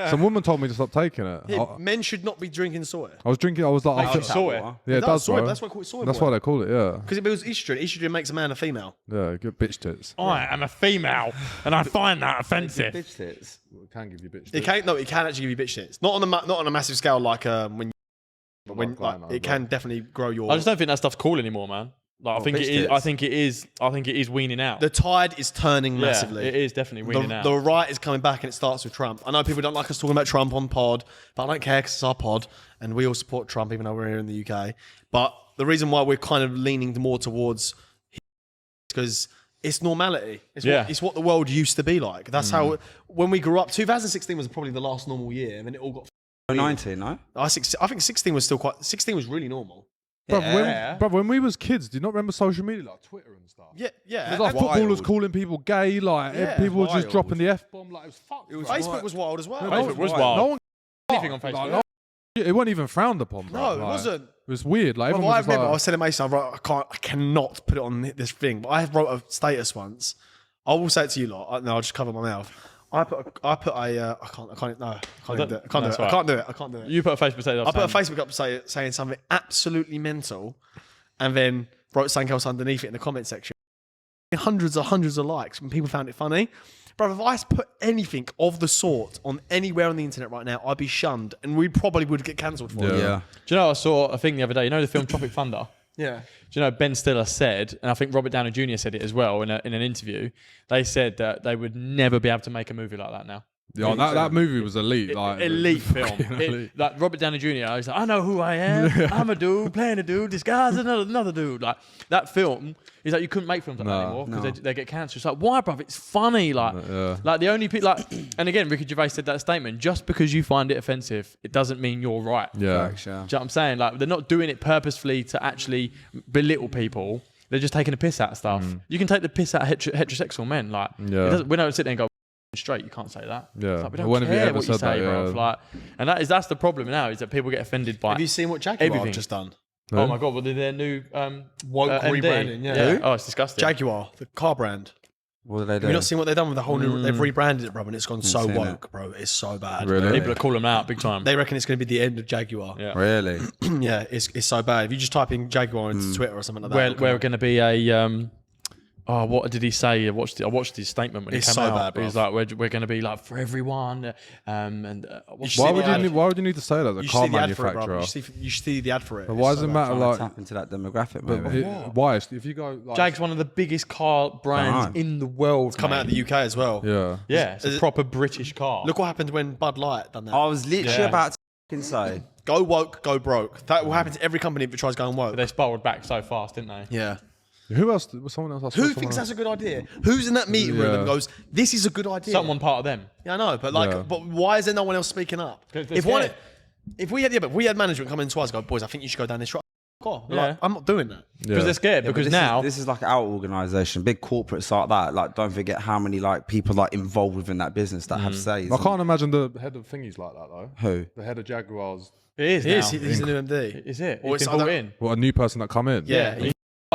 Some woman told me to stop taking it. Yeah, I men should not be drinking soy. was drinking. I was like, I Makes think, you soy. yeah, it does, soy. bro. That's why I call it soy. That's why they call it. Yeah, Because it builds estrogen. Estrogen makes a man a female. yeah. Good bitch tits. I am a female, and I find that offensive. Bitch tits. It can give you bitch It tits. can it can actually give you bitch tits. Not on a massive scale like when, but when Like, like, it can definitely grow your. I just don't think that stuff's cool anymore, man. Like, I think bitch it is. tits. I think it is weaning out. The tide is turning Yeah, massively. it is definitely weaning out. The right is coming back, and it starts with Trump. I know people don't like us talking about Trump on pod, but I don't care because it's our pod, and we all support Trump, even though we're here in the UK. But the reason why we're kind of leaning more towards because it's normality. It's what the world used to be like. That's how when we grew up. 2016 was probably the last normal year, and then it all got. 19, no? I think 16 was still quite. 16 was really normal. Bruv, when we was kids, do you not remember social media like Twitter and stuff? Yeah. It was like footballers calling people gay, like Yeah, people were just wild. dropping the F bomb, like it was fucked. Facebook was wild as well. Facebook was No wild. one Anything on Facebook. like, no- it wasn't even frowned upon, bro. No, it Like, wasn't. It was weird. Like Well, everyone I was remember I like, was telling Mason, I cannot put it on this thing, but I wrote a status once. I will say it to you lot. No, I'll just cover my mouth. I put a, I can't do it. I can't do it. You put a Facebook status. I put a Facebook up saying something absolutely mental, and then wrote something else underneath it in the comment section. Hundreds of likes, and people found it funny. Bro, if I put anything of the sort on anywhere on the internet right now, I'd be shunned, and we probably would get cancelled for it. Yeah. Do you know, I saw a thing the other day. You know the film Tropic Thunder? Yeah. Do you know Ben Stiller said, and I think Robert Downey Jr. said it as well in an interview, they said that they would never be able to make a movie like that now. Yeah, that movie was elite. Like, Elite film. elite. Like Robert Downey Jr. He's like, I know who I am. I'm a dude playing a dude disguised as another dude. Like that film. He's like, you couldn't make films like that anymore because they get cancelled. It's like, why, bruv? It's funny. Like the only people, and again, Ricky Gervais said that statement. Just because you find it offensive, it doesn't mean you're right. Yeah. Facts, yeah. Do you know what I'm saying? Like they're not doing it purposefully to actually belittle people. They're just taking the piss out of stuff. You can take the piss out of heterosexual men. Like we don't sit there and go straight. You can't say that. Yeah. It's like, we don't When have you care ever what you said say, that? bro. Yeah. Like, and that's the problem now is that people get offended by. Have you seen what Jaguar everything. have just done? Oh my god! Well, their new Woke MD. rebranding, yeah. Oh, it's disgusting. Jaguar, the car brand. What did they do? Have you not seen what they've done with the whole new? They've rebranded it, bro, and it's gone so seen woke, bro. It's so bad. Really? People are calling them out big time. They reckon it's going to be the end of Jaguar. Yeah. Really? Yeah, it's so bad. If you just type in Jaguar into Twitter or something like that, We're going to be a. What did he say? I watched his statement when It's he came so out. bad, He's like, we're going to be like for everyone. And should Why would you need to say that? The you car should see the ad for it, bro. manufacturer. You should see the ad for it. But why does it matter? Trying to Like, tap into that demographic, but maybe. why? If you go, like, Jag's one of the biggest car brands Come on. in the world. Come out of the UK as well. yeah, Yeah, it's a proper British car. Look what happened when Bud Light done that. I was literally Yeah. about to fucking say. Go woke, go broke. That will happen to every company if it tries going woke. They spiraled back so fast, didn't they? Yeah. who else? Someone else. I saw Who someone thinks else. that's a good idea? Who's in that meeting room Yeah. and goes, "This is a good idea"? Someone part of them. Yeah, I know, but Yeah. but why is there no one else speaking up? Because they're If one, scared. if we had management come in to us, and go, "Boys, I think you should go down this road." Like, Yeah. I'm not doing that. Because Yeah. they're scared. Yeah, but because this now this is like our organisation, big corporates like that. Like, don't forget how many like people like involved within that business that have says. I can't imagine the head of thingies like that though. Who? The head of Jaguars. it is. He Now. is. He's the new MD. Is it? Or He's it's- been I brought don't- in. What, a new person that come in? Yeah.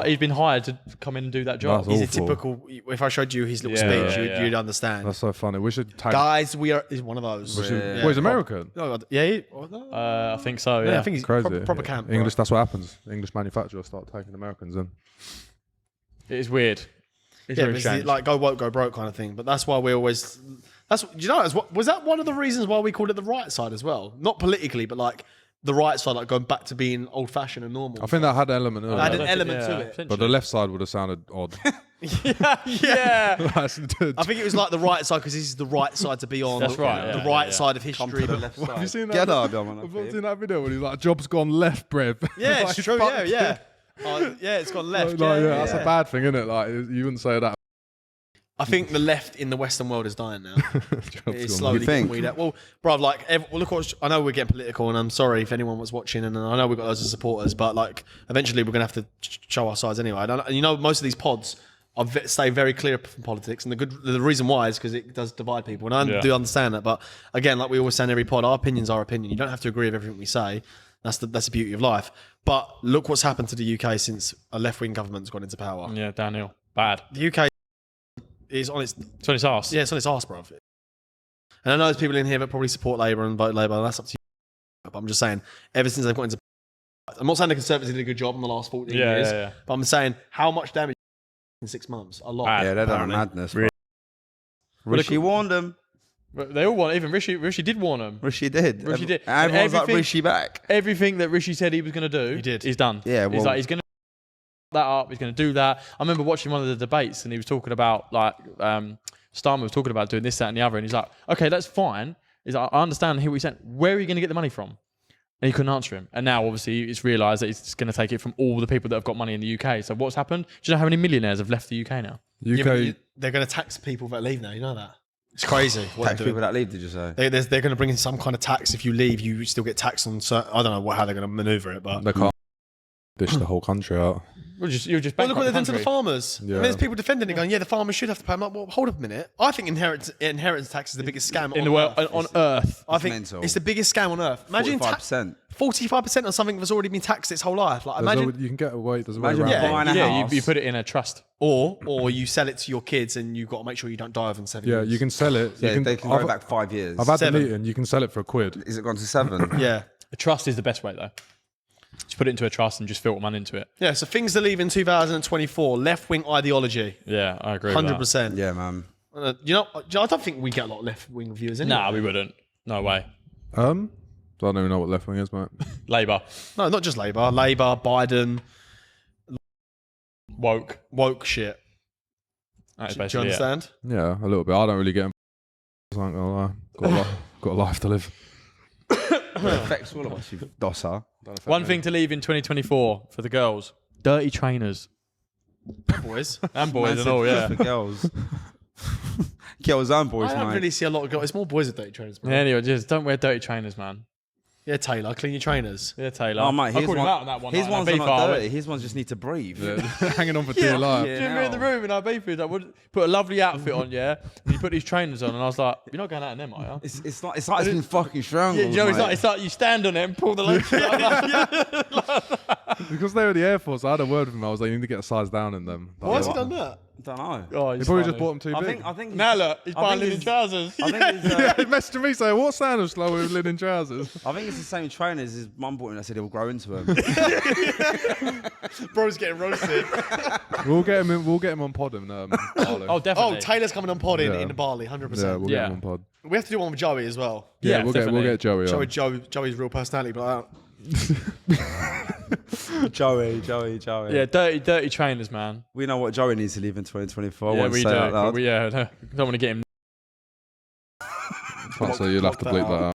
He's been hired to come in and do that job. That's He's a awful. typical. If I showed you his little Yeah, speech, yeah. you'd understand. That's so funny. We should tag. Guys, he's one of those. Well, he's American. Oh, God. Yeah. I think so. Yeah. Yeah, I think he's Crazy. proper camp. English. That's what happens. English manufacturers start taking Americans in. It is weird. It's Yeah, very but strange. it's like go woke, go broke kind of thing. But that's why we always. You know, was that one of the reasons why we called it the right side as well? Not politically, but like the right side, like going back to being old fashioned and normal. I think that had an element of It had it. an element to it. But the left side would have sounded odd. yeah. That's- I think it was like the right side because this is the right side to be on. That's the, right, The yeah, right yeah. side of history. Have you seen that? Get up, young man, Have up you seen that video when he's like, "Job's gone left, brev." Yeah, Like, it's true. fuck. Yeah. Yeah, it's gone left. Like, yeah, that's a bad thing, isn't it? Like, you wouldn't say that. I think the left in the Western world is dying now. It's gone slowly You getting think? weeded out. Well, bruv, look what I know we're getting political, and I'm sorry if anyone was watching, and I know we've got loads of supporters, but like eventually we're gonna have to show our sides anyway. And you know, most of these pods stay very clear from politics, and the reason why is because it does divide people, and I do understand that. But again, like we always say in every pod, our opinions are opinion. You don't have to agree with everything we say. That's the beauty of life. But look what's happened to the UK since a left-wing government's gone into power. Yeah, downhill. Bad. The UK is on its It's on its arse. yeah, it's on its arse, bro. And I know there's people in here that probably support Labour and vote Labour. That's up to you. But I'm just saying, ever since they've got into, I'm not saying the Conservatives did a good job in the last 14 years, Yeah. but I'm saying how much damage in 6 months? A lot. Bad. Yeah, they're done apparently. madness. Bro. Rishi warned them. But they all want. Even Rishi did warn them. Rishi did. Rishi did. And everyone's like, Everything- Rishi back. Everything that Rishi said he was going to do, He did. He's done. Yeah, he's well- like he's going to that up. He's going to do that. I remember watching one of the debates, and he was talking about like Starmer was talking about doing this, that, and the other, and he's like, "Okay, that's fine." He's like, "I understand here what he's saying. Where are you going to get the money from?" And he couldn't answer him. And now, obviously, it's realised that he's going to take it from all the people that have got money in the UK. So what's happened? Do you know how many millionaires have left the UK now? Yeah, UK. but they're going to tax people that leave now. You know that? It's crazy. What Tax they're people doing. that leave, did you say? They're going to bring in some kind of tax. If you leave, you still get taxed on. I don't know how they're going to manoeuvre it, but They can't dish the whole country out. You're just well, look what they've done to the country. farmers. Yeah. And there's people defending it, going, "Yeah, the farmers should have to pay." I'm like, well, hold up a minute. I think inheritance tax is the biggest scam in on the world earth. on Earth. I think mental. it's the biggest scam on earth. Imagine 45%. 45% of something that's already been taxed its whole life. Like, There's imagine, you can get away. There's a way Imagine around. Yeah, it. buying a Yeah, house. you put it in a trust. or you sell it to your kids, and you've got to make sure you don't die within 7 Yeah, years. you can sell it. Yeah, you they can go I've, back 5 years. I've had 7. the meeting. You can sell it for £1. Is it gone to 7? Yeah, A trust is the best way though. Just put it into a trust and just filter money into it. yeah. So things to leave in 2024: left-wing ideology, Yeah, I agree. with that. 100%. Yeah, man. I don't think we get a lot of left-wing viewers anyway. Nah, we wouldn't. No way. I don't even know what left wing is, mate. Labour. No, not just Labour. Labour, Biden, Woke. shit. That is Do you basically it. understand? Yeah, a little bit. I don't really get. I ain't gonna lie. Got a life to live. It affects all of us, you dosser. One thing to leave in 2024 for the girls: dirty trainers Boys. and boys and all. For Yeah. girls. Girls and boys, I don't mate. really see a lot of girls. It's more boys with dirty trainers, bro. Yeah, anyway, just don't wear dirty trainers, man. Yeah, Taylor, clean your trainers. Yeah, Taylor. Oh, mate, I his called him one, out on that one. his night, ones and are I not beefed dirty. His ones just need to breathe. Hanging on for dear life. Do you remember in the room and I beefed with? I would put a lovely outfit on, yeah. And you put these trainers on, and I was like, "You're not going out in them, are you?" It's like it's been fucking strangled. Yeah, you know, mate. it's like you stand on it and pull the legs. Because they were the Air Force, I had a word with him. I was like, you need to get a size down in them. Why has he done that? Don't know. Oh, He probably just bought them too I big. think. Now look, he's I buying think linen he's- trousers. I think it's, Yeah, he messaged me saying, what sandals slow with linen trousers? I think it's the same trainers his mum bought him. I said he'll grow into them. Bro's getting roasted. We'll get him on pod in Barley. Oh, definitely. Oh, Taylor's coming on pod Yeah. in Bali, 100%. Yeah, we'll get Yeah. him on pod. We have to do one with Joey as well. Yeah, Yeah, we'll definitely. get Joey Show on. Joey's real personality, but Joey. Yeah, dirty trainers, man. We know what Joey needs to leave in 2024. I Yeah, won't we say do. it out But loud. we, don't want to get him. So you'll have to bleep that out.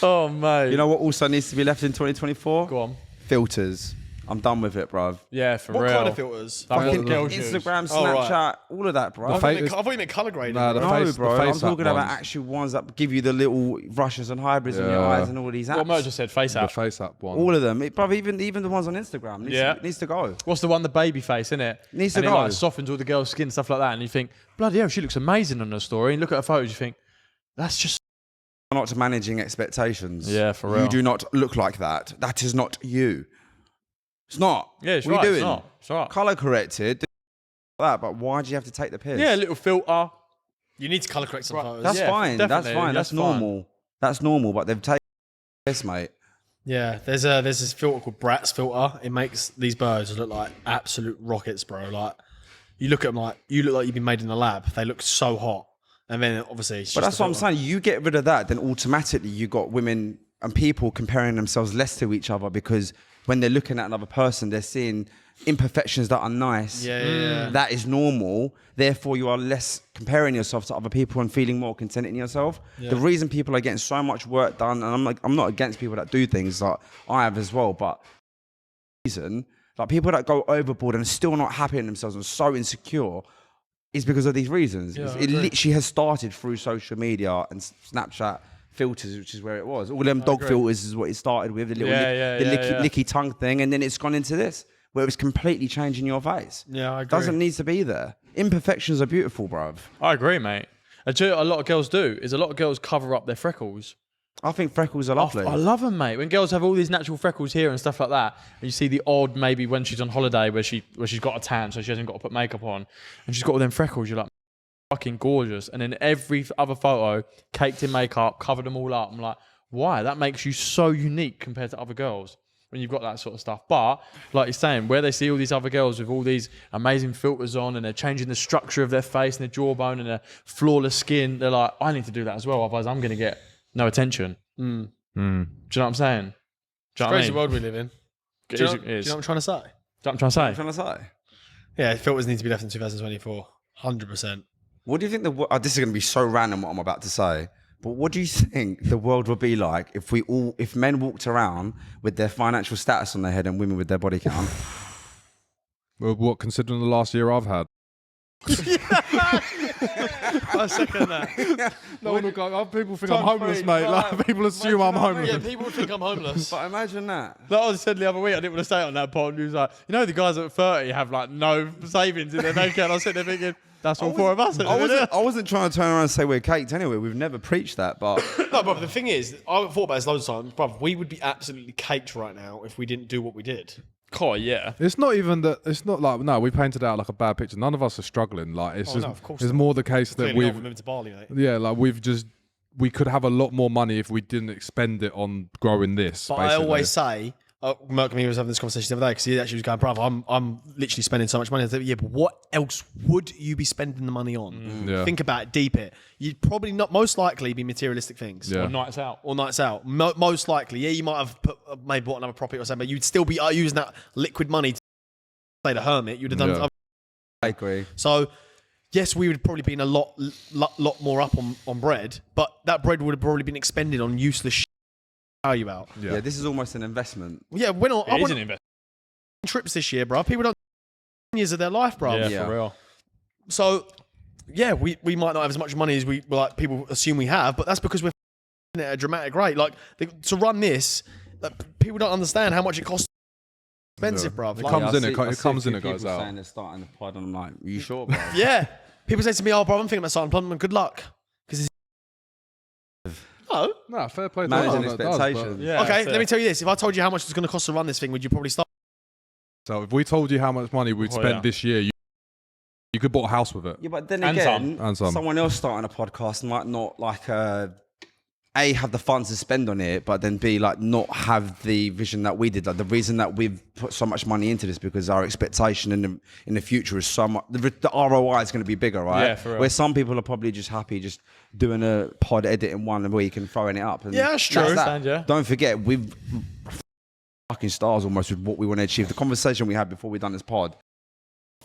Oh, mate. You know what also needs to be left in 2024? Go on. Filters. I'm done with it, bruv. Yeah, for what real. kind of filters? Like what Fucking girls use. Instagram, Oh, right. Snapchat, all of that, I bro. fa- thought you meant colour grading. Nah, the No, face- bro. the I'm face talking app about ones. actual ones that give you the little rushes and hybrids in your Yeah. eyes and all these apps. What Mo just said, face The app. face app one. All of them, bro. Even the ones on Instagram needs to go. What's the one, the baby face, innit? Needs to and go. it like softens all the girls' skin, stuff like that. And you think, bloody hell, she looks amazing on her story. And look at her photos, you think, that's just. Not managing expectations. Yeah, for real. You do not look like that. That is not you. It's not. Yeah, it's what right. are you It's doing? not. It's right. Colour corrected. That, but why do you have to take the piss? Yeah, a little filter. You need to colour correct some photos. That's Yeah, fine. That's definitely. fine. That's That's normal. That's normal. But they've taken the piss, mate. Yeah, there's this filter called Bratz filter. It makes these birds look like absolute rockets, bro. Like you look at them like you look like you've been made in a lab. They look so hot, and then obviously. It's But just that's a what I'm filter. saying. You get rid of that, then automatically you got women and people comparing themselves less to each other because when they're looking at another person, they're seeing imperfections that are nice. Yeah. That is normal. Therefore, you are less comparing yourself to other people and feeling more content in yourself. The reason people are getting so much work done, and I'm not against people that do things like I have as well, but reason like people that go overboard and still not happy in themselves and so insecure is because of these reasons. Yeah, I It agree. literally has started through social media and Snapchat filters, which is where it was. All them dog agree. filters is what it started with, the little licky tongue thing, and then it's gone into this, where it's completely changing your face. Yeah, I agree. Doesn't need to be there. Imperfections are beautiful, bruv. I agree, mate. And do you know what a lot of girls do is a lot of girls cover up their freckles. I think freckles are lovely. I love them, mate. When girls have all these natural freckles here and stuff like that, and you see the odd maybe when she's on holiday where she's got a tan, so she hasn't got to put makeup on, and she's got all them freckles. You're like, fucking gorgeous. And then every other photo, caked in makeup, covered them all up. I'm like, why? That makes you so unique compared to other girls when you've got that sort of stuff. But like you're saying, where they see all these other girls with all these amazing filters on and they're changing the structure of their face and their jawbone and their flawless skin, they're like, I need to do that as well, otherwise I'm going to get no attention. Do you know what I'm saying? Do you know what I Crazy mean? world we live in. It Do you is- know it do you is. know what I'm trying to say? Do you know what I'm trying to say? What am I trying to say? Yeah, filters need to be left in 2024. 100%. What do you think this is going to be so random what I'm about to say, but what do you think the world would be like if men walked around with their financial status on their head and women with their body count? Well, what, considering the last year I've had? I second that. No one will go, people think Top I'm homeless, three, mate. right. Like, people assume I'm homeless. Yeah, people would think I'm homeless. But imagine that. Like I said the other week, I didn't want to say it on that pod. He was like, you know, the guys at 30 have like no savings in their bank account. I was sitting there thinking, that's all four of us. I wasn't trying to turn around and say we're caked anyway. We've never preached that, but No, but the thing is, I've thought about this loads of times, bruv, we would be absolutely caked right now if we didn't do what we did. Oh, yeah. It's not even that. It's not like, no, we painted out like a bad picture. None of us are struggling. Like, it's Oh, just, no, of course it's not. more the case that Clearly not, we've, we moved to Bali, mate. yeah, like we could have a lot more money if we didn't expend it on growing this. But basically. I always say, Merck and me was having this conversation the other day because he actually was going, bruv, I'm literally spending so much money. I was like, yeah, but what else would you be spending the money on? Yeah. Think about it, deep it. You'd probably not, most likely be materialistic things. Yeah. Or nights out. Or nights out. Most likely. Yeah, you might have maybe bought another property or something, but you'd still be using that liquid money to play the hermit. You'd have done Yeah. I agree. So, yes, we would probably been a lot more up on bread, but that bread would have probably been expended on useless shit. How are you out? Yeah, this is almost an investment. Yeah, I It went is an on investment. trips this year, bro. People don't years of their life, bro. Yeah, for real. So, yeah, we might not have as much money as we like people assume we have, but that's because we're at a dramatic rate. Like to run this, people don't understand how much it costs. Expensive, bro. It comes in, it comes in, it goes People out. saying they're starting the pod, and I'm like, are you sure, bro? Yeah. People say to me, "Oh, bro, I'm thinking about starting plumbing. Good luck." Because oh, Nah, fair play to Managing everyone that does, but- expectations. Yeah, okay. that's Let it. me tell you this: if I told you how much it's going to cost to run this thing, would you probably start? So if we told you how much money we'd spend yeah. this year, you could bought a house with it. Yeah, but then And again, some. And some. someone else starting a podcast might not like A, have the funds to spend on it, but then B, like not have the vision that we did. Like the reason that we've put so much money into this because our expectation in the future is so much. The ROI is going to be bigger, right? Yeah, for real. Where some people are probably just happy just doing a pod edit in one week and throwing it up. And Yeah, that's true. that. Understand, yeah. Don't forget, we've fucking stars almost with what we want to achieve. The conversation we had before we done this pod,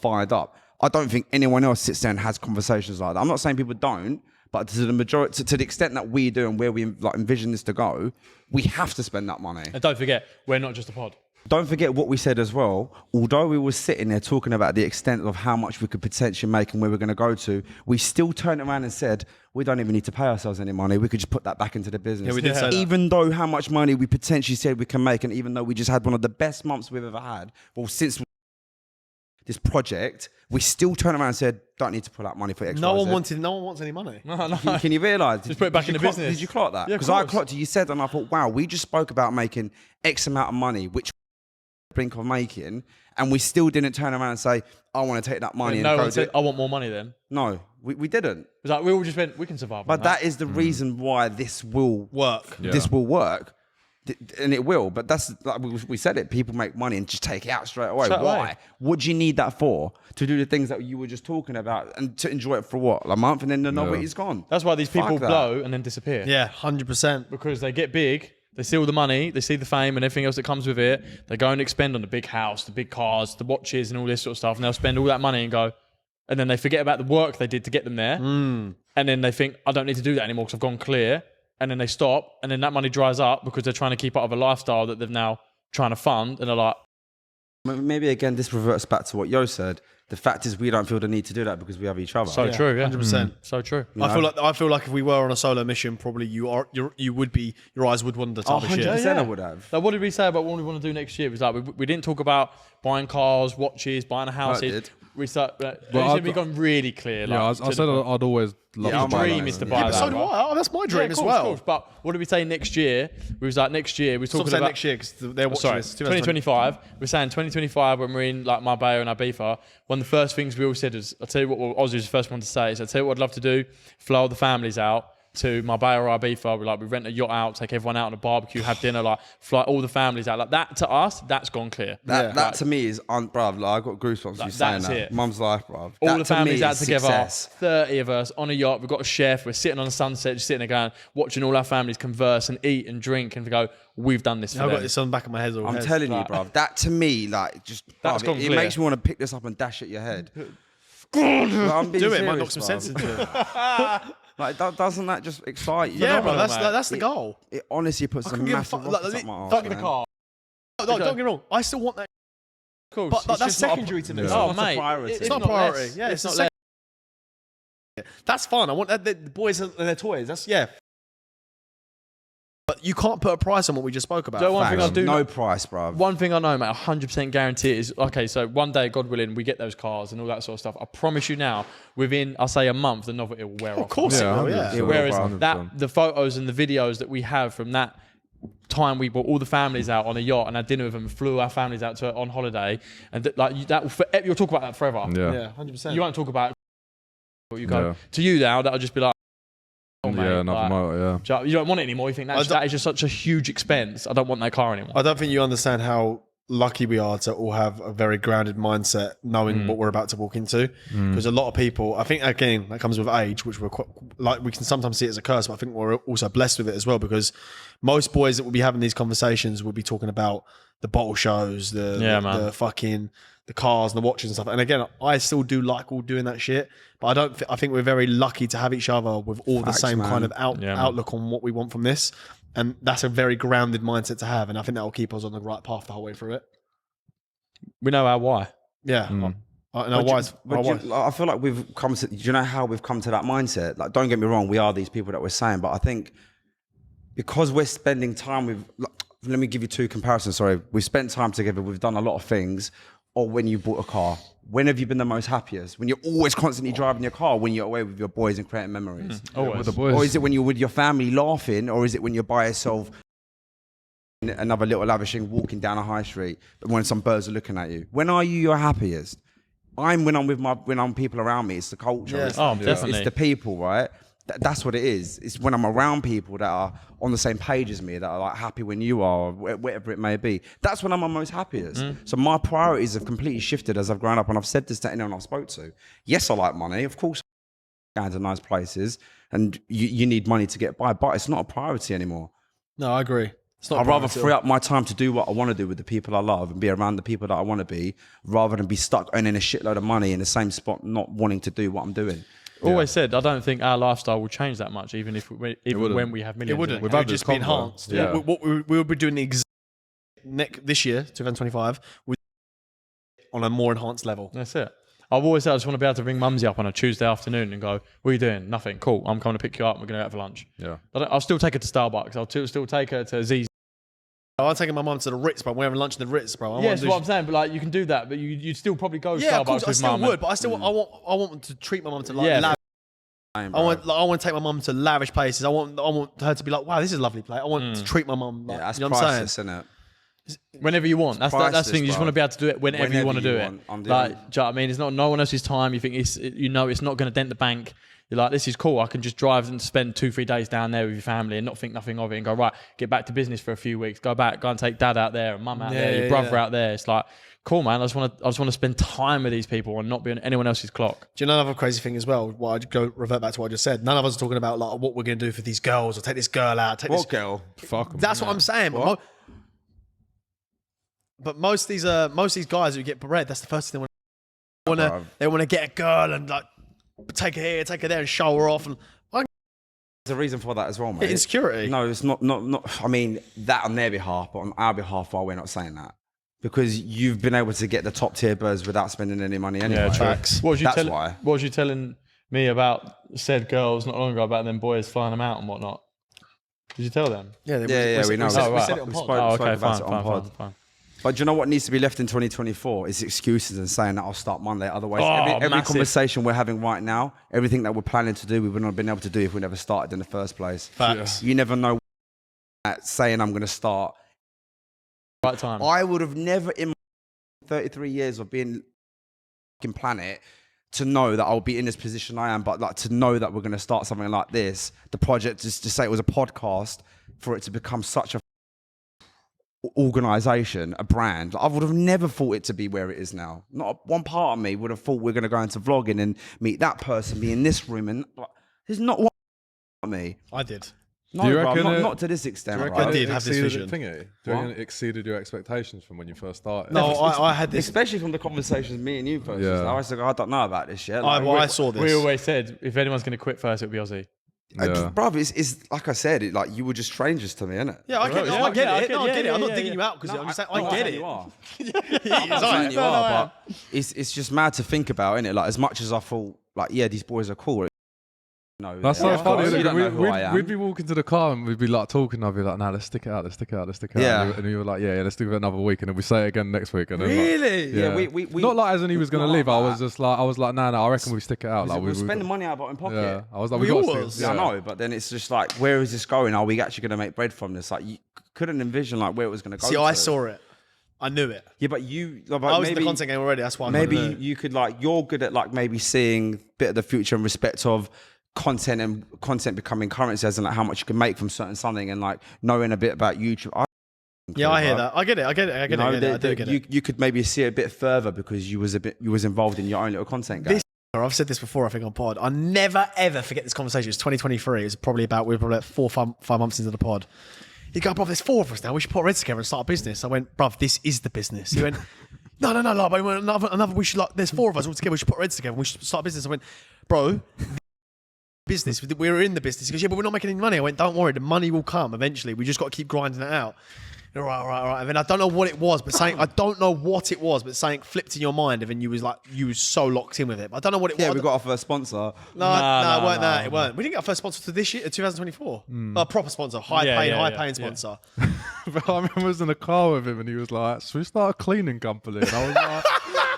fired up. I don't think anyone else sits there and has conversations like that. I'm not saying people don't, but to the majority, to the extent that we do and where we like envision this to go, we have to spend that money. And don't forget, we're not just a pod. Don't forget what we said as well. Although we were sitting there talking about the extent of how much we could potentially make and where we're going to go to, we still turned around and said, we don't even need to pay ourselves any money. We could just put that back into the business. Yeah, we did say that. Even though how much money we potentially said we can make, and even though we just had one of the best months we've ever had, well, since this project, we still turned around and said, don't need to pull out money for X, No Y, one Z. wants any money. No, no. Can you realise? Just put it back in the business. Did you clock that? Yeah, of Because I course. clocked it. You said, and I thought, wow, we just spoke about making X amount of money, which brink of making, and we still didn't turn around and say, I want to take that money and No go one do said, it. I want more money then. No, we didn't. It was like, we all just went, we can survive. But on that is the reason why this will Work. This will work. And it will, but that's like we said it. People make money and just take it out straight away. Straight Why? away. What do you need that for? To do the things that you were just talking about and to enjoy it for what? A month, and then the novelty's gone. That's why these Fuck people that. blow and then disappear. Yeah, 100%. Because they get big, they see all the money, they see the fame and everything else that comes with it. They go and expend on the big house, the big cars, the watches and all this sort of stuff. And they'll spend all that money and go, and then they forget about the work they did to get them there. And then they think, I don't need to do that anymore because I've gone clear. And then they stop, and then that money dries up because they're trying to keep up with a lifestyle that they've now trying to fund. And they're like, Maybe again, this reverts back to what Yo said. The fact is, we don't feel the need to do that because we have each other. so true, yeah. 100%. So true. I feel like if we were on a solo mission, probably you would be, your eyes would wander type of shit. 100% I would have. So what did we say about what we want to do next year? It was like, we didn't talk about buying cars, watches, buying a house. I did. We start, Well, we've gone really clear. Yeah, I like, to said the- I'd always love Yeah, to buy dream that. is to buy Yeah, but that. so do I. Oh, that's my dream Yeah, of as course, well. of course. But what did we say next year? We was like next year. We were Stop talking saying about next year because they're watching sorry, this. 2025. We're saying 2025 when we're in like Marbella and Ibiza. One of the first things we all said is, I'll tell you what, Ozzy was the first one to say is, I'll tell you what I'd love to do, fly all the families out to Marbella or Ibiza. We rent a yacht out, take everyone out on a barbecue, have dinner, like fly all the families out. Like that to us, that's gone clear. That to me is, bruv, like, I got goosebumps you saying that's that. it. Mum's life, bruv. All That the to me families out is together, success. 30 of us on a yacht. We've got a chef. We're sitting on a sunset, just sitting there going, watching all our families converse and eat and drink and we go, we've done this for I've them. got this on the back of my head. I'm telling you, bruv. That to me, like, just That's bruv, gone it clear. makes me want to pick this up and dash at your head. I'm being Do it, might knock serious, some bruv. sense into it. Like, doesn't that just excite you? Yeah, bro, Phenomenal, that's the goal. It honestly puts a couldn't give a massive fuck. rocket Like, up my arse, Fuck the man. car. No, don't get me wrong. I still want that, Of course. but It's that's just not a- secondary to me. Yeah. It's Oh, not- mate. priority. It's It's not not priority. less. Yeah, It's it's not not. That's fine. I want that. The boys and their toys. That's yeah. But you can't put a price on what we just spoke about. So one thing I Facts. do No price, bruv. One thing I know, mate, 100% guarantee it is, okay, so one day, God willing, we get those cars and all that sort of stuff. I promise you now, within, I'll say a month, the novelty will wear off. Of course Yeah, it will. Yeah. 100%. Whereas 100%. the photos and the videos that we have from that time we brought all the families out on a yacht and had dinner with them, flew our families out on holiday, and you'll talk about that forever. Yeah. Yeah, 100%. You won't talk about it. You go Yeah. to you now. That'll just be like, mate. Yeah, another Like, motor, yeah. you don't want it anymore. You think that is just such a huge expense. I don't want that car anymore. I don't think you understand how lucky we are to all have a very grounded mindset, knowing what we're about to walk into. Because a lot of people, I think, again, that comes with age, which we're quite, like, we can sometimes see it as a curse, but I think we're also blessed with it as well. Because most boys that will be having these conversations will be talking about the bottle shows, the fucking the cars and the watches and stuff. And again, I still do like all doing that shit, but I don't. I think we're very lucky to have each other with all the same kind of outlook on what we want from this. And that's a very grounded mindset to have. And I think that will keep us on the right path the whole way through it. We know our why. Yeah. I feel like we've come to, do you know how we've come to that mindset? Like, don't get me wrong, we are these people that we're saying, but I think because we're spending time with, let me give you two comparisons, sorry. We've spent time together, we've done a lot of things. Or when you bought a car, when have you been the most happiest? When you're always constantly driving your car, when you're away with your boys and creating memories? Always. With the boys. Or is it when you're with your family laughing, or is it when you're by yourself, another little lavishing, walking down a high street, but when some birds are looking at you? When are you your happiest? When I'm people around me. It's the culture. Yeah. Definitely. It's the people, right? That's what it is. It's when I'm around people that are on the same page as me, that are like happy when you are, or whatever it may be. That's when I'm most happiest. So my priorities have completely shifted as I've grown up, and I've said this to anyone I've spoke to. Yes, I like money. Of course, going to nice places, and you need money to get by, but it's not a priority anymore. No, I agree. I'd rather free up my time to do what I want to do with the people I love and be around the people that I want to be, rather than be stuck earning a shitload of money in the same spot, not wanting to do what I'm doing. Always said, I don't think our lifestyle will change that much, even when we have millions. It wouldn't. We've It had would this just be convo. enhanced. Yeah. What we will be doing this year, 2025, on a more enhanced level. That's it. I've always said I just want to be able to ring Mumsy up on a Tuesday afternoon and go, "What are you doing? Nothing. Cool. I'm coming to pick you up. We're going to go out for lunch." Yeah. I'll still take her to Starbucks. I'll still take her to Z's. I'm taking my mum to the Ritz, bro. We're having lunch in the Ritz, bro. Yes, what I'm saying, but like you can do that, but you'd still probably go to Yeah, Starbucks of course, I with still Mum. would, but I still I want to treat my mum to like Yeah. I want to take my mum to lavish places. I want her to be like, wow, this is a lovely place. I want to treat my mum like, That's you know what I'm saying? priceless, isn't it? Whenever you want. That's the priceless, thing. You just bro. want to be able to do it whenever you want to do it. I'm Like, do you know what I mean? It's not no one else's time. You think it's not going to dent the bank. You're like, this is cool. I can just drive and spend 2-3 days down there with your family and not think nothing of it and go, right, get back to business for a few weeks. Go and take dad out there and mum out there, your brother out there. It's like, cool, man. I just want to spend time with these people and not be on anyone else's clock. Do you know another crazy thing as well? Well, I'd go revert back to what I just said. None of us are talking about like what we're going to do for these girls or take this girl out. Take What this girl? Fuck 'em. That's what I'm saying. But most of these guys who get bred, that's the first thing they want to get a girl and like take her here, take her there, and show her off. And There's a reason for that as well, mate. insecurity. No, it's not. I mean, that on their behalf, but on our behalf, why we're not saying that? Because you've been able to get the top tier birds without spending any money anyway. Facts. What Why. was you telling me about said girls not long ago about them boys flying them out and whatnot? Did you tell them? Yeah, we know. We said it on We pod. spoke Okay, about it on pod. fine. But do you know what needs to be left in 2024 is excuses and saying that I'll start Monday. Otherwise, Oh, every massive. conversation we're having right now, everything that we're planning to do, we wouldn't have been able to do if we never started in the first place. Facts. You never know saying I'm going to start. Right time. I would have never in my 33 years of being fucking planet to know that I'll be in this position I am, but like to know that we're going to start something like this, the project, just to say it was a podcast, for it to become such a organization, a brand. I would have never thought it to be where it is now. Not one part of me would have thought we're going to go into vlogging and meet that person, be in this room, and there's not one part of me. I did. No, Do you bro, reckon not to this extent. Do you Right? reckon I did it have this exceeded vision. Do you reckon it exceeded your expectations from when you first started? No, I had this. Especially from the conversations me and you first. Yeah. I was like, I don't know about this yet. I saw this. We always said if anyone's going to quit first, it'll be Aussie. Yeah. Bruv, it's like I said, like you were just strangers to me, innit? Yeah, I get it. Yeah, I get I it. get- No, I get it. I'm not yeah, digging yeah. you out because I'm just saying, I No, get it. You are. It's saying you are, no, but it's just mad to think about, innit? Like as much as I thought, like yeah, these boys are cool. No, That's yeah, so of funny. course, Isn't you it? don't know who I am. We'd be walking to the car and we'd be like talking. I'd be like, "Nah, let's stick it out. Let's stick it out. Let's stick it Yeah. out." And you were like, "Yeah, let's do it another week." And then we say it again next week. And then Really? Like, Yeah, we not like as in he was going to not leave. like I that. was just like, "Nah, I reckon we stick it out." Like we were spending money out of our own pocket. Yeah, I was like, We got all to was. stick- Yeah, I know, but then it's just like, where is this going? Are we actually going to make bread from this? Like, you couldn't envision like where it was going to go. See, I saw it. I knew it. Yeah, but you, like, I was in maybe, the content game already. That's why. maybe you could like, you're good at like maybe seeing a bit of the future in respect of content becoming currency, as in like how much you can make from certain something, and like knowing a bit about YouTube. I hear that. I get it. I do get it. You could maybe see it a bit further because you was involved in your own little content game. I've said this before, I think, on pod. I never ever forget this conversation. It's 2023. It's probably we're probably like 4 or 5 months into the pod. You go, bruv, there's 4 of us now. We should put our heads together and start a business. I went, bruv, this is the business. He went, no. But another. We should there's 4 of us all together. We should put our heads together. And we should start a business. I went, bro, business. We're in the business. He goes, yeah, but we're not making any money. I went, don't worry, the money will come eventually. We just got to keep grinding it out. All right. And then I don't know what it was, but something flipped in your mind, and then you was so locked in with it. But I don't know what it was. Yeah, we got our first sponsor. No, it weren't that. It weren't. We didn't get our first sponsor to this year, 2024. A proper sponsor, high-paying sponsor. But I remember I was in a car with him, and he was like, "Should we start a cleaning company?" And I was like,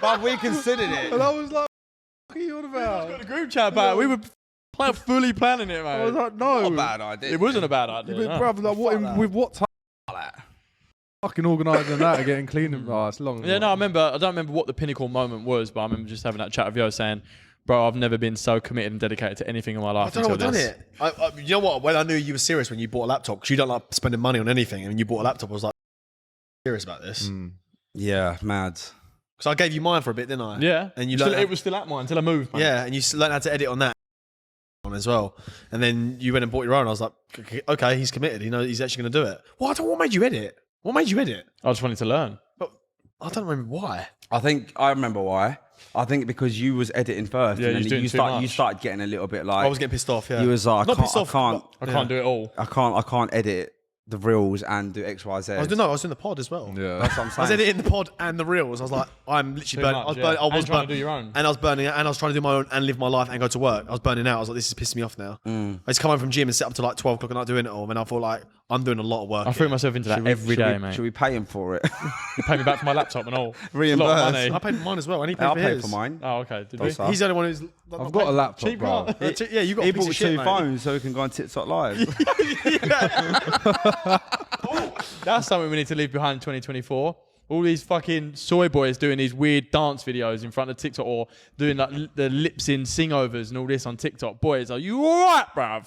But we considered it. and I was like, "What are you on about?" got a group chat about it. We were fully planning it, man. I was like, "No, Not a bad idea. It wasn't a bad idea. But, no. bruv, like, with what time? Fucking organising that and getting cleaning. Oh, it's long. Yeah, no, I don't remember what the pinnacle moment was, but I remember just having that chat with you saying, bro, I've never been so committed and dedicated to anything in my life. I don't know what done it. You know what? When I knew you were serious when you bought a laptop, because you don't like spending money on anything, and when you bought a laptop, I was like, serious about this. Yeah, mad. Because I gave you mine for a bit, didn't I? Yeah. And you it was still at mine until I moved, man. Yeah, and you learned how to edit on that as well. And then you went and bought your own. I was like, okay, he's committed. He knows he's actually going to do it. What made you edit? What made you edit? I just wanted to learn. But I don't remember why. I remember why. I think because you was editing first, Yeah, and you was then doing you too much. started getting a little bit like I was getting pissed off. Yeah, you was like, I Not pissed off, I can't do it all. I can't edit the reels and do X, Y, Z. I was doing the pod as well. Yeah. That's what I'm I was saying. editing the pod and the reels. I was like, I'm literally burning. much, I was and trying to do your own. And I was burning out, and I was trying to do my own and live my life and go to work. I was burning out. I was like, this is pissing me off now. I used to come home from gym and sit up to like 12 o'clock at night doing it all. And I thought like, I'm doing a lot of work. I threw myself into that every day, mate. Should we pay him for it? You pay me back for my laptop and all. Reimburse. A lot of money. I paid for mine as well. And he paid I'll for pay his. for mine. Oh, okay. Did we? Sorry. He's the only one who's. I've got a laptop, cheap bro. Yeah, you got. He a piece bought of shit, 2 mate. phones so we can go on TikTok Live. That's something we need to leave behind in 2024. All these fucking soy boys doing these weird dance videos in front of TikTok, or doing like the lips in sing-overs and all this on TikTok. Boys, are you alright, bruv?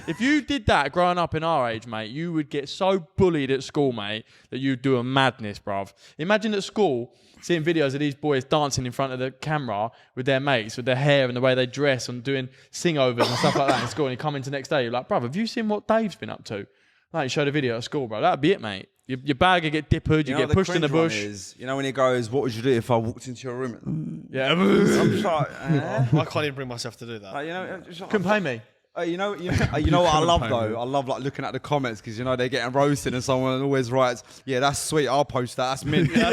If you did that growing up in our age, mate, you would get so bullied at school, mate, that you'd do a madness, bruv. Imagine at school seeing videos of these boys dancing in front of the camera with their mates, with their hair and the way they dress, and doing sing-overs and stuff like that in school, and you come into the next day, you're like, bruv, have you seen what Dave's been up to? Like, you showed a video at school, bro. That'd be it, mate. Your bag would get dippered, you get pushed in the bush. You know when he goes, what would you do if I walked into your room? Yeah. I'm just like, I can't even bring myself to do that. like, you know, just like, Couldn't pay me. you know what I love though? I love like looking at the comments because you know they're getting roasted and someone always writes, "Yeah, that's sweet. I'll post that. That's mint." Yeah,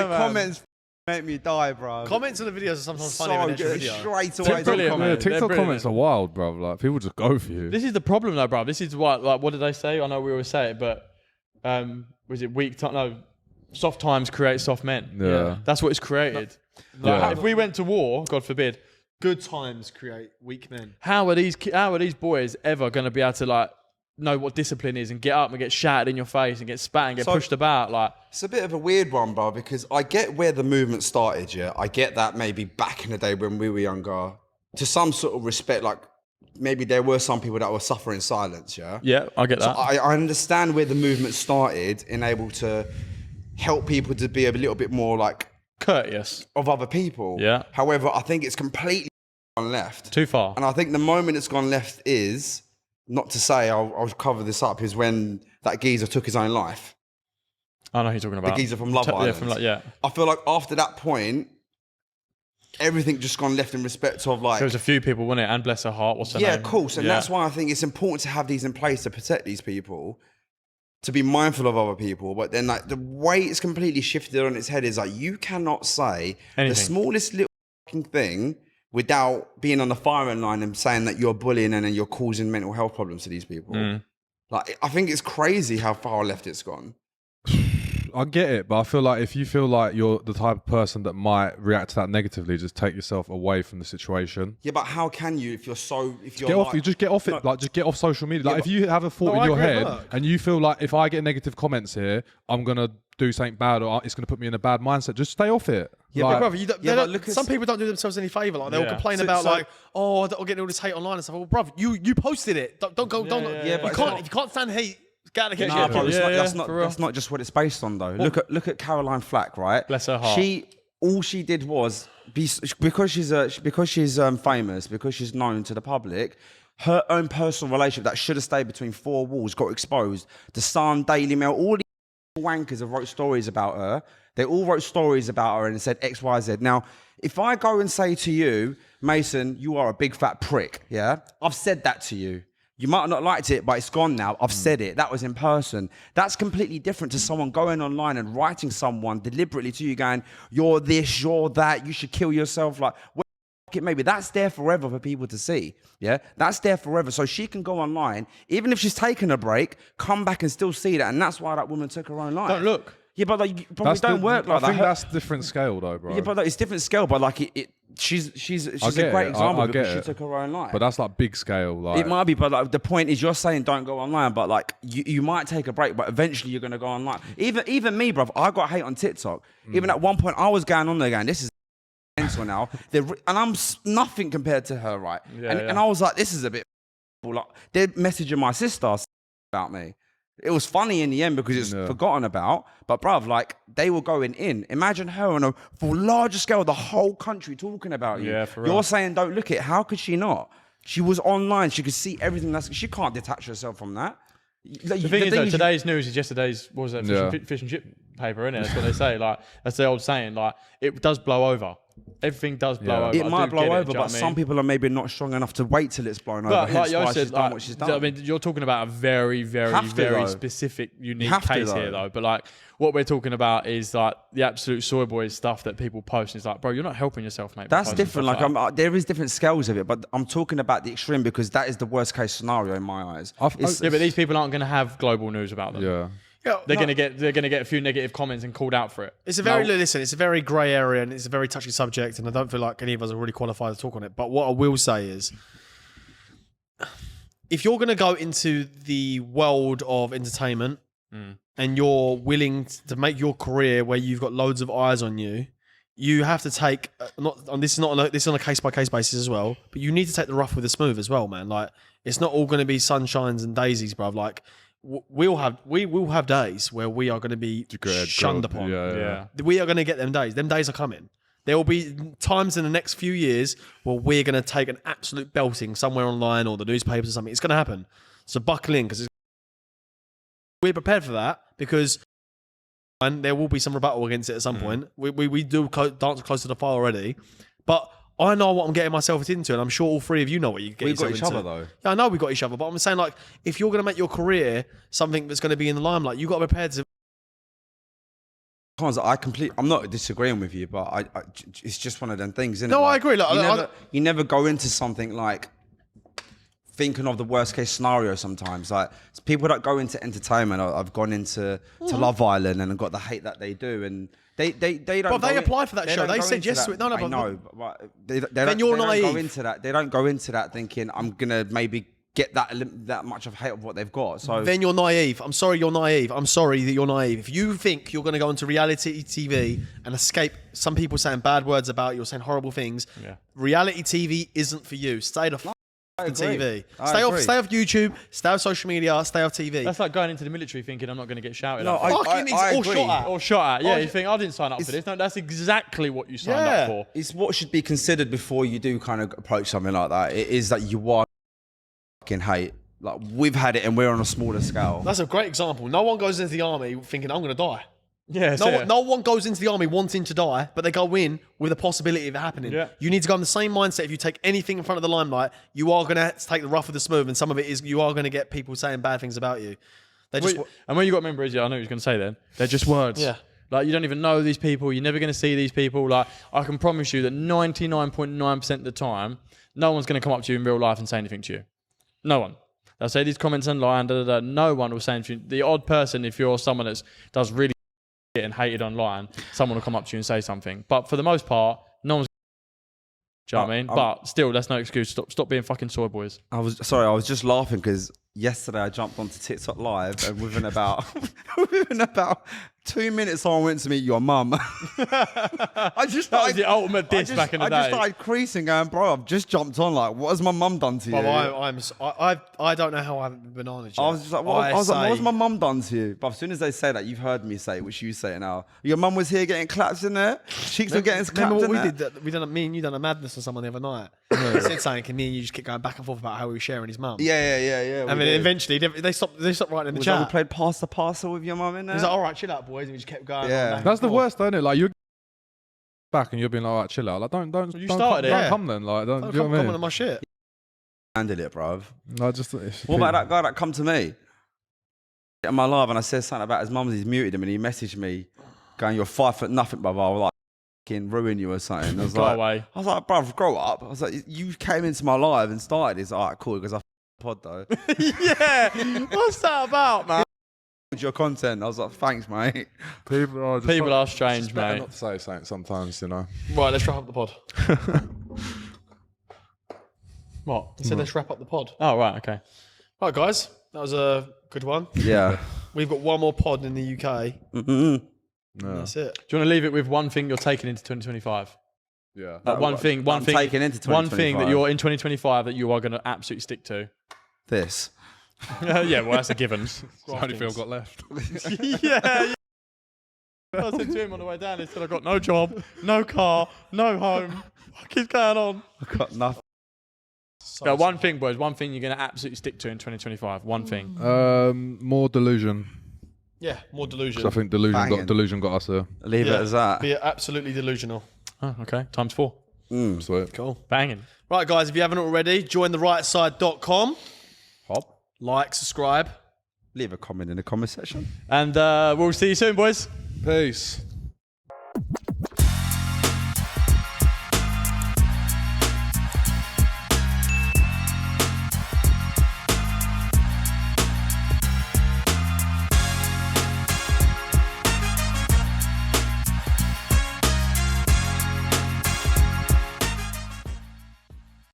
The comments make me die, bro. Comments on the videos are sometimes funny so than actual good. video. Straight away. They're brilliant, Yeah, man. TikTok They're comments are wild, bro. Like people just go for you. This is the problem, though, bro. This is what did they say? I know we always say it, but was it weak time? No, soft times create soft men. Yeah. That's what it's created. Yeah. Like, if we went to war, God forbid, Good times create weak men. how are these boys ever going to be able to like know what discipline is and get up and get shouted in your face and get spat and get pushed about? Like, It's a bit of a weird one, bro, because I get where the movement started, yeah. I get that maybe back in the day when we were younger, to some sort of respect, like maybe there were some people that were suffering in silence, yeah. yeah, I get that. So I understand where the movement started in able to help people to be a little bit more like Courteous. of other people. Yeah. However, I think it's completely gone left. Too far. And I think the moment it's gone left is, not to say I'll cover this up, is when that geezer took his own life. I know who you're talking about. The geezer from Love Island. Yeah. I feel like after that point, everything just gone left in respect of like... There was a few people, wasn't it? And bless her heart, what's her Yeah, name? of course. And Yeah. that's why I think it's important to have these in place to protect these people, to be mindful of other people. But then like the way it's completely shifted on its head is like you cannot say Anything. the smallest little fucking thing without being on the firing line and saying that you're bullying and then you're causing mental health problems to these people. Like I think it's crazy how far left it's gone. I get it, but I feel like if you feel like you're the type of person that might react to that negatively, just take yourself away from the situation. Yeah, but how can you if you're Get off. You just get off it. Like, just get off social media. Like, if you have a thought in your head and you feel like if I get negative comments here, I'm gonna do something bad or it's gonna put me in a bad mindset. Just stay off it. Yeah, like, but brother, some people don't do themselves any favour. Like they'll complain about like, oh, I'm getting all this hate online and stuff. Well, brother, you posted it. Don't go. Yeah, but if you can't stand hate, get out of the kitchen. Nah, bro, that's not just what it's based on though. Look at Caroline Flack, right? Bless her heart. All she did was because she's famous, because she's known to the public. Her own personal relationship that should have stayed between four walls got exposed. The Sun, Daily Mail, all these wankers have wrote stories about her. They all wrote stories about her and said X, Y, Z. Now, if I go and say to you, Mason, you are a big fat prick, yeah? I've said that to you. You might have not liked it, but it's gone now. I've said it. That was in person. That's completely different to someone going online and writing someone deliberately to you going, you're this, you're that, you should kill yourself. Like, maybe that's there forever for people to see. Yeah, that's there forever. So she can go online, even if she's taken a break, come back and still see that. And that's why that woman took her own life. Don't look. Yeah, but like, it don't work like that. I think that's different scale though, bro. Yeah, but like, it's different scale. But like, she's a great example because she took her own life. But that's like big scale. Like, it might be, but like, the point is, you're saying don't go online, but like you might take a break, but eventually you're gonna go online. Even me, bro. I got hate on TikTok. Even at one point, I was going on there going, this is mental now. And I'm nothing compared to her, right? And I was like, this is a bit. Like, they're messaging my sister about me. It was funny in the end because it's forgotten about. But bruv, like, they were going in. Imagine her on a for larger scale, the whole country talking about you. Yeah, for real. You're saying don't look at it. How could she not? She was online. She could see everything. She can't detach herself from that. Like, the thing is, though, today's news is yesterday's, what was that, fish and chip paper, innit? That's what they say. Like, that's the old saying. Like, it does blow over. Everything does blow over. It might blow over, but some people are maybe not strong enough to wait till it's blown over. Like Hence Yo why said, she's done what she's done. I mean, you're talking about a very, very, very specific, unique case here, though. But like, what we're talking about is like the absolute soy boys stuff that people post. And it's like, bro, you're not helping yourself, mate. That's different. Like, there is different scales of it, but I'm talking about the extreme because that is the worst case scenario in my eyes. Yeah, but these people aren't going to have global news about them. Yeah. They're gonna get a few negative comments and called out for it. It's a very grey area and it's a very touchy subject, and I don't feel like any of us are really qualified to talk on it. But what I will say is, if you're gonna go into the world of entertainment and you're willing to make your career where you've got loads of eyes on you, you have to take this is on a case by case basis as well. But you need to take the rough with the smooth as well, man. Like, it's not all gonna be sunshines and daisies, bruv. Like, we will have days where we are going to be shunned upon. Yeah. We are going to get them days. Them days are coming. There will be times in the next few years where we're going to take an absolute belting somewhere online or the newspapers or something. It's going to happen. So buckle in because we're prepared for that because there will be some rebuttal against it at some point. We do dance close to the fire already, but I know what I'm getting myself into, and I'm sure all three of you know what you get yourself into. We've got each other, though. Yeah, I know we've got each other, but I'm saying, like, if you're going to make your career something that's going to be in the limelight, you've got to be prepared to... I'm not disagreeing with you, but it's just one of them things, isn't it? No, like, I agree. Like, you never go into something like thinking of the worst case scenario sometimes. Like, people that go into entertainment, I've gone into Love Island and got the hate that they do, and they don't. But they applied for that show. They said yes to it. No, I know, but they then you're naive. Don't go into that. They don't go into that thinking I'm gonna maybe get that much of hate of what they've got. So then you're naive. I'm sorry, you're naive. I'm sorry that you're naive. If you think you're going to go into reality TV and escape some people saying bad words about you or saying horrible things, reality TV isn't for you. Stay the f*** TV. Stay off YouTube. Stay off social media. Stay off TV. That's like going into the military thinking I'm not going to get shouted at. I or shot at. Or shot at. Yeah, you think I didn't sign up for this. No, that's exactly what you signed up for. It's what should be considered before you do kind of approach something like that. It is that you are fucking hate. Like, we've had it and we're on a smaller scale. That's a great example. No one goes into the army thinking I'm going to die. Yeah, no one goes into the army wanting to die, but they go in with a possibility of it happening. Yeah. You need to go in the same mindset. If you take anything in front of the limelight, you are going to take the rough with the smooth, and some of it is you are going to get people saying bad things about you. And what you got to remember is, I know what you was going to say then, they're just words. Yeah. Like, you don't even know these people. You're never going to see these people. Like, I can promise you that 99.9% of the time, no one's going to come up to you in real life and say anything to you. No one. They'll say these comments online. No one will say anything. The odd person, if you're someone that does really and hated online, someone will come up to you and say something. But for the most part, no one's. Do you know what I mean? But still, that's no excuse. Stop being fucking soy boys. I was just laughing because yesterday I jumped onto TikTok live and within about 2 minutes someone went to meet your mum. That was the ultimate diss back in the day. I just started creasing going, bro, I've just jumped on. Like, what has my mum done to you? I don't know how I haven't been bananas yet. I was just like, what has my mum done to you? But as soon as they say that, you've heard me say it, which you say it now. Your mum was here getting claps in there. Cheeks were getting clapped in there. Me and you done a madness on someone the other night. He said something, and me and you just kept going back and forth about how we were sharing his mum. Yeah. And then eventually they stopped writing in the chat. We played pass the parcel with your mum in there. He's like, all right, chill out, boys, and we just kept going. Yeah. That's the worst, isn't it? Like you're back and you're being like, all right, chill out. Like don't come then. Like don't you know what I mean? On my shit. Handed it, bruv. No, What about that guy that come to me in my live and I said something about his mum? He's muted him and he messaged me going, "You're 5 foot nothing, brother. I was like, fucking ruin you or something." I was Go like, away. I was like, bruv, grow up. I was like, you came into my live and started. He's like, all right, cool, because I pod though. Yeah. What's that about, man? Your content. I was like, thanks, mate. People are strange, better mate. not to say something sometimes, you know. Right, let's wrap up the pod. What? He said, let's wrap up the pod. Oh, right, okay. Right, guys, that was a good one. Yeah. We've got one more pod in the UK. Mm-mm. That's it. Do you want to leave it with one thing you're taking into 2025? Yeah. Like one thing taking into 2025. one thing that you're in 2025 that you are going to absolutely stick to. This. Yeah, well, that's a given. It's the only thing I've got left. Yeah. I said to him on the way down, he said, I've got no job, no car, no home. What is going on? I've got nothing. One thing, boys. One thing you're going to absolutely stick to in 2025. One thing. More delusion. Yeah, more delusion. 'Cause I think delusion got us there. Leave it as that. Be absolutely delusional. Oh, okay. Times 4. Sweet. Cool. Banging. Right, guys, if you haven't already, join therightside.com. Hop. Like, subscribe. Leave a comment in the comment section. And we'll see you soon, boys. Peace.